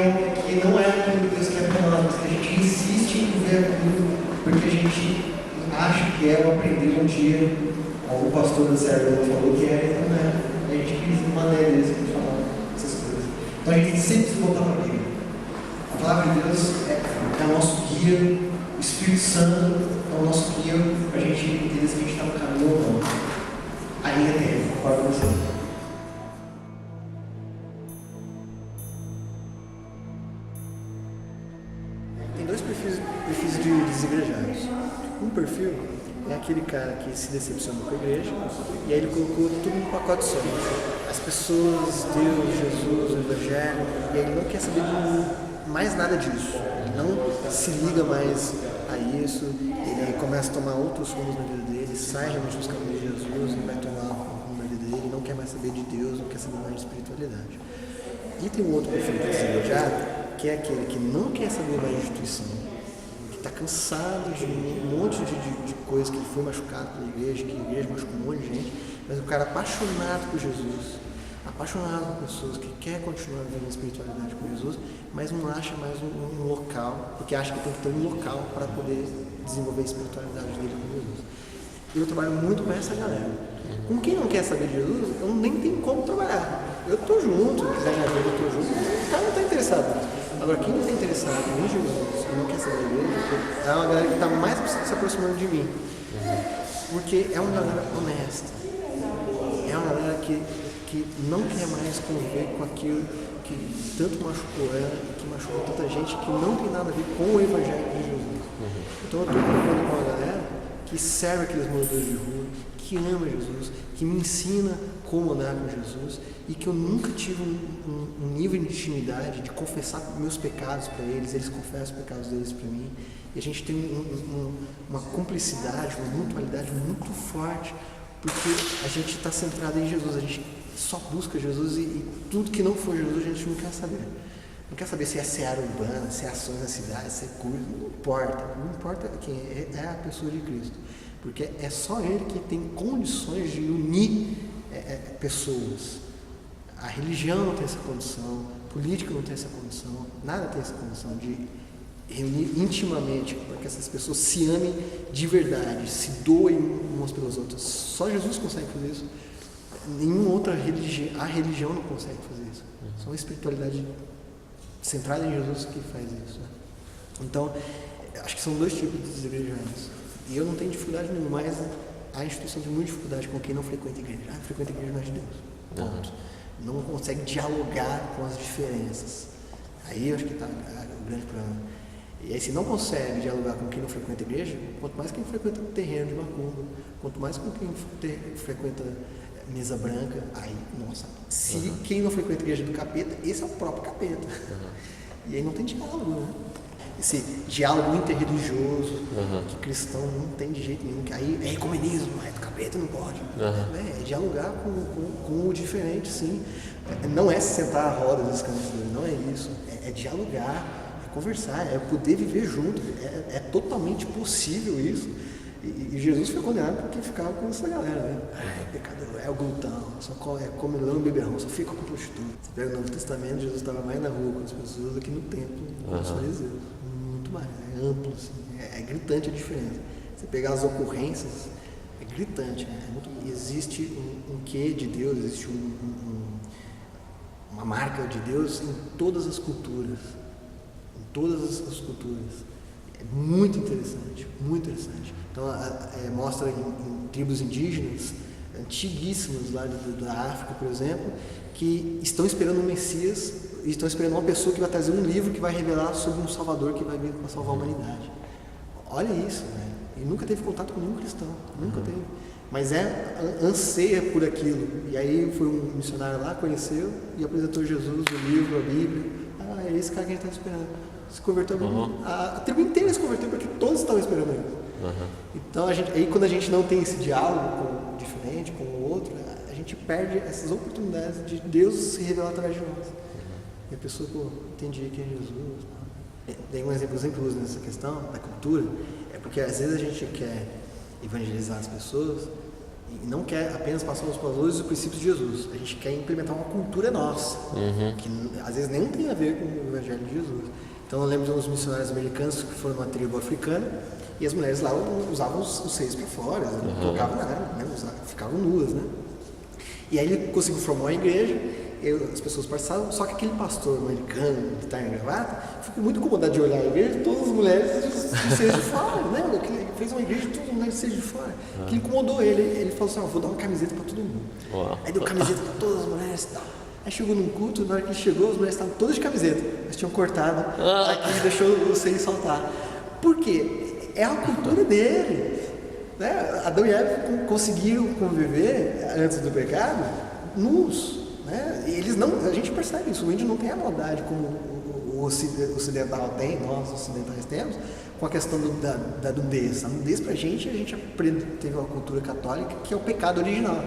não é aquilo que Deus quer para nós, mas que a gente insiste em viver aquilo, porque a gente acha que é o aprender um dia, como o pastor do Sérgio falou que é, então não é. A gente pisa em maneiras de falar essas coisas. Então a gente sempre se voltar para a Bíblia. A palavra de Deus é o nosso guia, o Espírito Santo é o nosso guia para a gente entender se a gente está no caminho ou não. Ainda tem, concordo com você. Tem dois perfis de desigrejados. Um perfil é aquele cara que se decepcionou com a igreja e aí ele colocou tudo num pacote só. As pessoas, Deus, Jesus, o Evangelho, e aí ele não quer saber de mais nada disso. Ele não se liga mais a isso, ele começa a tomar outros rumos na vida dele, sai realmente dos caminhos de Jesus e vai tomar um rumo na vida dele, não quer mais saber de Deus, não quer saber mais de espiritualidade. E tem um outro perfil de desigrejado, que é aquele que não quer saber mais de instituição, está cansado de um monte de coisas, que ele foi machucado pela igreja, que a igreja machucou um monte de gente, mas o cara apaixonado por Jesus, apaixonado por pessoas que quer continuar vivendo a espiritualidade com Jesus, mas não acha mais um local, porque acha que tem que ter um local para poder desenvolver a espiritualidade dele com Jesus. E eu trabalho muito com essa galera. Com quem não quer saber de Jesus, eu nem tenho como trabalhar. Eu estou junto, se quiser me ajudar, eu estou junto, o cara não está interessado. Agora, quem não está interessado em Jesus e não quer saber dele, é uma galera que está mais se aproximando de mim. Porque é uma galera honesta. É uma galera que não quer mais conviver com aquilo que tanto machucou ela, que machucou tanta gente, que não tem nada a ver com o Evangelho de Jesus. Então eu estou convivendo com uma galera que serve aqueles moradores de rua, que ama Jesus, que me ensina como andar com Jesus, e que eu nunca tive um nível de intimidade de confessar meus pecados para eles, eles confessam os pecados deles para mim, e a gente tem uma cumplicidade, uma mutualidade muito forte, porque a gente está centrado em Jesus, a gente só busca Jesus e tudo que não for Jesus a gente não quer saber. Não quer saber se é seara urbana, se é ações na cidade, se é curso, não importa quem é a pessoa de Cristo, porque é só Ele que tem condições de unir pessoas. A religião não tem essa condição, a política não tem essa condição, nada tem essa condição de reunir intimamente para que essas pessoas se amem de verdade, se doem umas pelas outras. Só Jesus consegue fazer isso. Nenhuma outra religião, a religião não consegue fazer isso. Só uma espiritualidade centrada em Jesus que faz isso. Né? Então, acho que são dois tipos de desigrejados. E eu não tenho dificuldade nenhuma, mas a instituição tem muita dificuldade com quem não frequenta a igreja. Frequenta a igreja não é de Deus. Ponto. Não consegue dialogar com as diferenças. Aí eu acho que está o grande problema. E aí, se não consegue dialogar com quem não frequenta a igreja, quanto mais quem frequenta o terreno de macumba, quanto mais com quem frequenta mesa branca, aí, nossa, se quem não frequenta a igreja do capeta, esse é o próprio capeta. E aí não tem diálogo, né? Esse diálogo interreligioso, que cristão não tem de jeito nenhum, que aí é ecumenismo, é do capeta, não pode. É dialogar com o diferente, sim. Não é sentar à roda dos esclarecidos, não é isso. É dialogar, é conversar, é poder viver junto. É totalmente possível isso. E Jesus foi condenado porque ficava com essa galera, né? Pecador, é o glutão, só come não beberrão, só fica com prostituta. Você pega o Novo Testamento, Jesus estava mais na rua com as pessoas do que no templo com os fariseus. Muito mais, é amplo, assim, é gritante a diferença. Você pegar as ocorrências, é gritante, né? Existe um quê de Deus, existe uma marca de Deus em todas as culturas. Em todas as culturas. É muito interessante, muito interessante. Então, mostra em tribos indígenas, antiguíssimas lá da África, por exemplo, que estão esperando um Messias, e estão esperando uma pessoa que vai trazer um livro que vai revelar sobre um Salvador que vai vir para salvar a humanidade. Olha isso, né? E nunca teve contato com nenhum cristão, nunca teve. Mas anseia por aquilo. E aí foi um missionário lá, conheceu e apresentou Jesus, o livro, a Bíblia. É esse cara que a gente está esperando. Se converteu, a tribo inteira se converteu porque todos estavam esperando ele. Então, aí quando a gente não tem esse diálogo com o diferente, com o outro, a gente perde essas oportunidades de Deus se revelar através de nós. E a pessoa, entendi que é Jesus. Tem um exemplo nessa questão da cultura, é porque às vezes a gente quer evangelizar as pessoas e não quer apenas passar os valores e os princípios de Jesus. A gente quer implementar uma cultura nossa, que às vezes nem tem a ver com o evangelho de Jesus. Então eu lembro de uns missionários americanos que foram numa tribo africana e as mulheres lá usavam os seios para fora, não tocavam nada, né? Ficavam nuas, né? E aí ele conseguiu formar uma igreja, as pessoas participavam, só que aquele pastor americano que está em gravata ficou muito incomodado de olhar a igreja, todas as mulheres de seios de fora, né? Ele fez uma igreja de todas as mulheres de seios de fora, que incomodou ele falou assim, vou dar uma camiseta para todo mundo. Aí deu camiseta para todas as mulheres e tal. Aí chegou num culto, na hora que ele chegou, as mulheres estavam todas de camiseta. Elas tinham cortado, aqui deixou o seio saltar. Por quê? É a cultura dele. Né? Adão e Eva conseguiram conviver antes do pecado nus. Né? E eles não, a gente percebe isso, o índio não tem a maldade como o ocidental tem, nós ocidentais temos, com a questão da nudez. A nudez pra gente teve uma cultura católica que é o pecado original.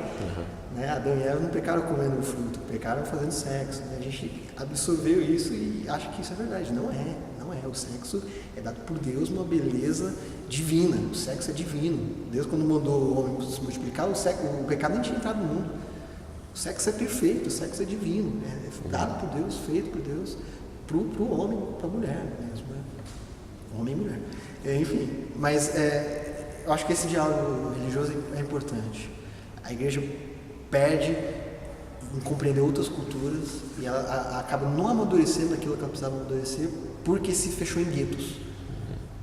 Né? Adão e Eva não pecaram comendo fruto, pecaram fazendo sexo. Né? A gente absorveu isso e acha que isso é verdade. Não é. O sexo é dado por Deus uma beleza divina. O sexo é divino. Deus, quando mandou o homem se multiplicar, o pecado nem tinha entrado no mundo. O sexo é perfeito, o sexo é divino. É dado por Deus, feito por Deus, pro homem, pra mulher mesmo. Né? Homem e mulher. Enfim, mas eu acho que esse diálogo religioso é importante. A igreja perde em compreender outras culturas e ela acaba não amadurecendo aquilo que ela precisava amadurecer porque se fechou em guetos.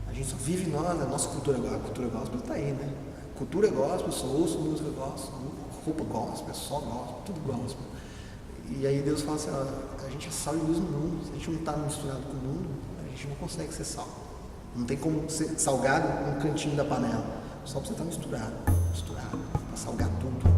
A gente só vive nós, a nossa cultura gospel. A cultura gospel está aí, né? Cultura gospel, só ouço música gospel, roupa gospel, só gospel, tudo gospel. E aí Deus fala assim, ó, a gente é sal e luz no mundo. Se a gente não está misturado com o mundo, a gente não consegue ser sal. Não tem como ser salgado num cantinho da panela. Só precisa estar misturado, para salgar tudo.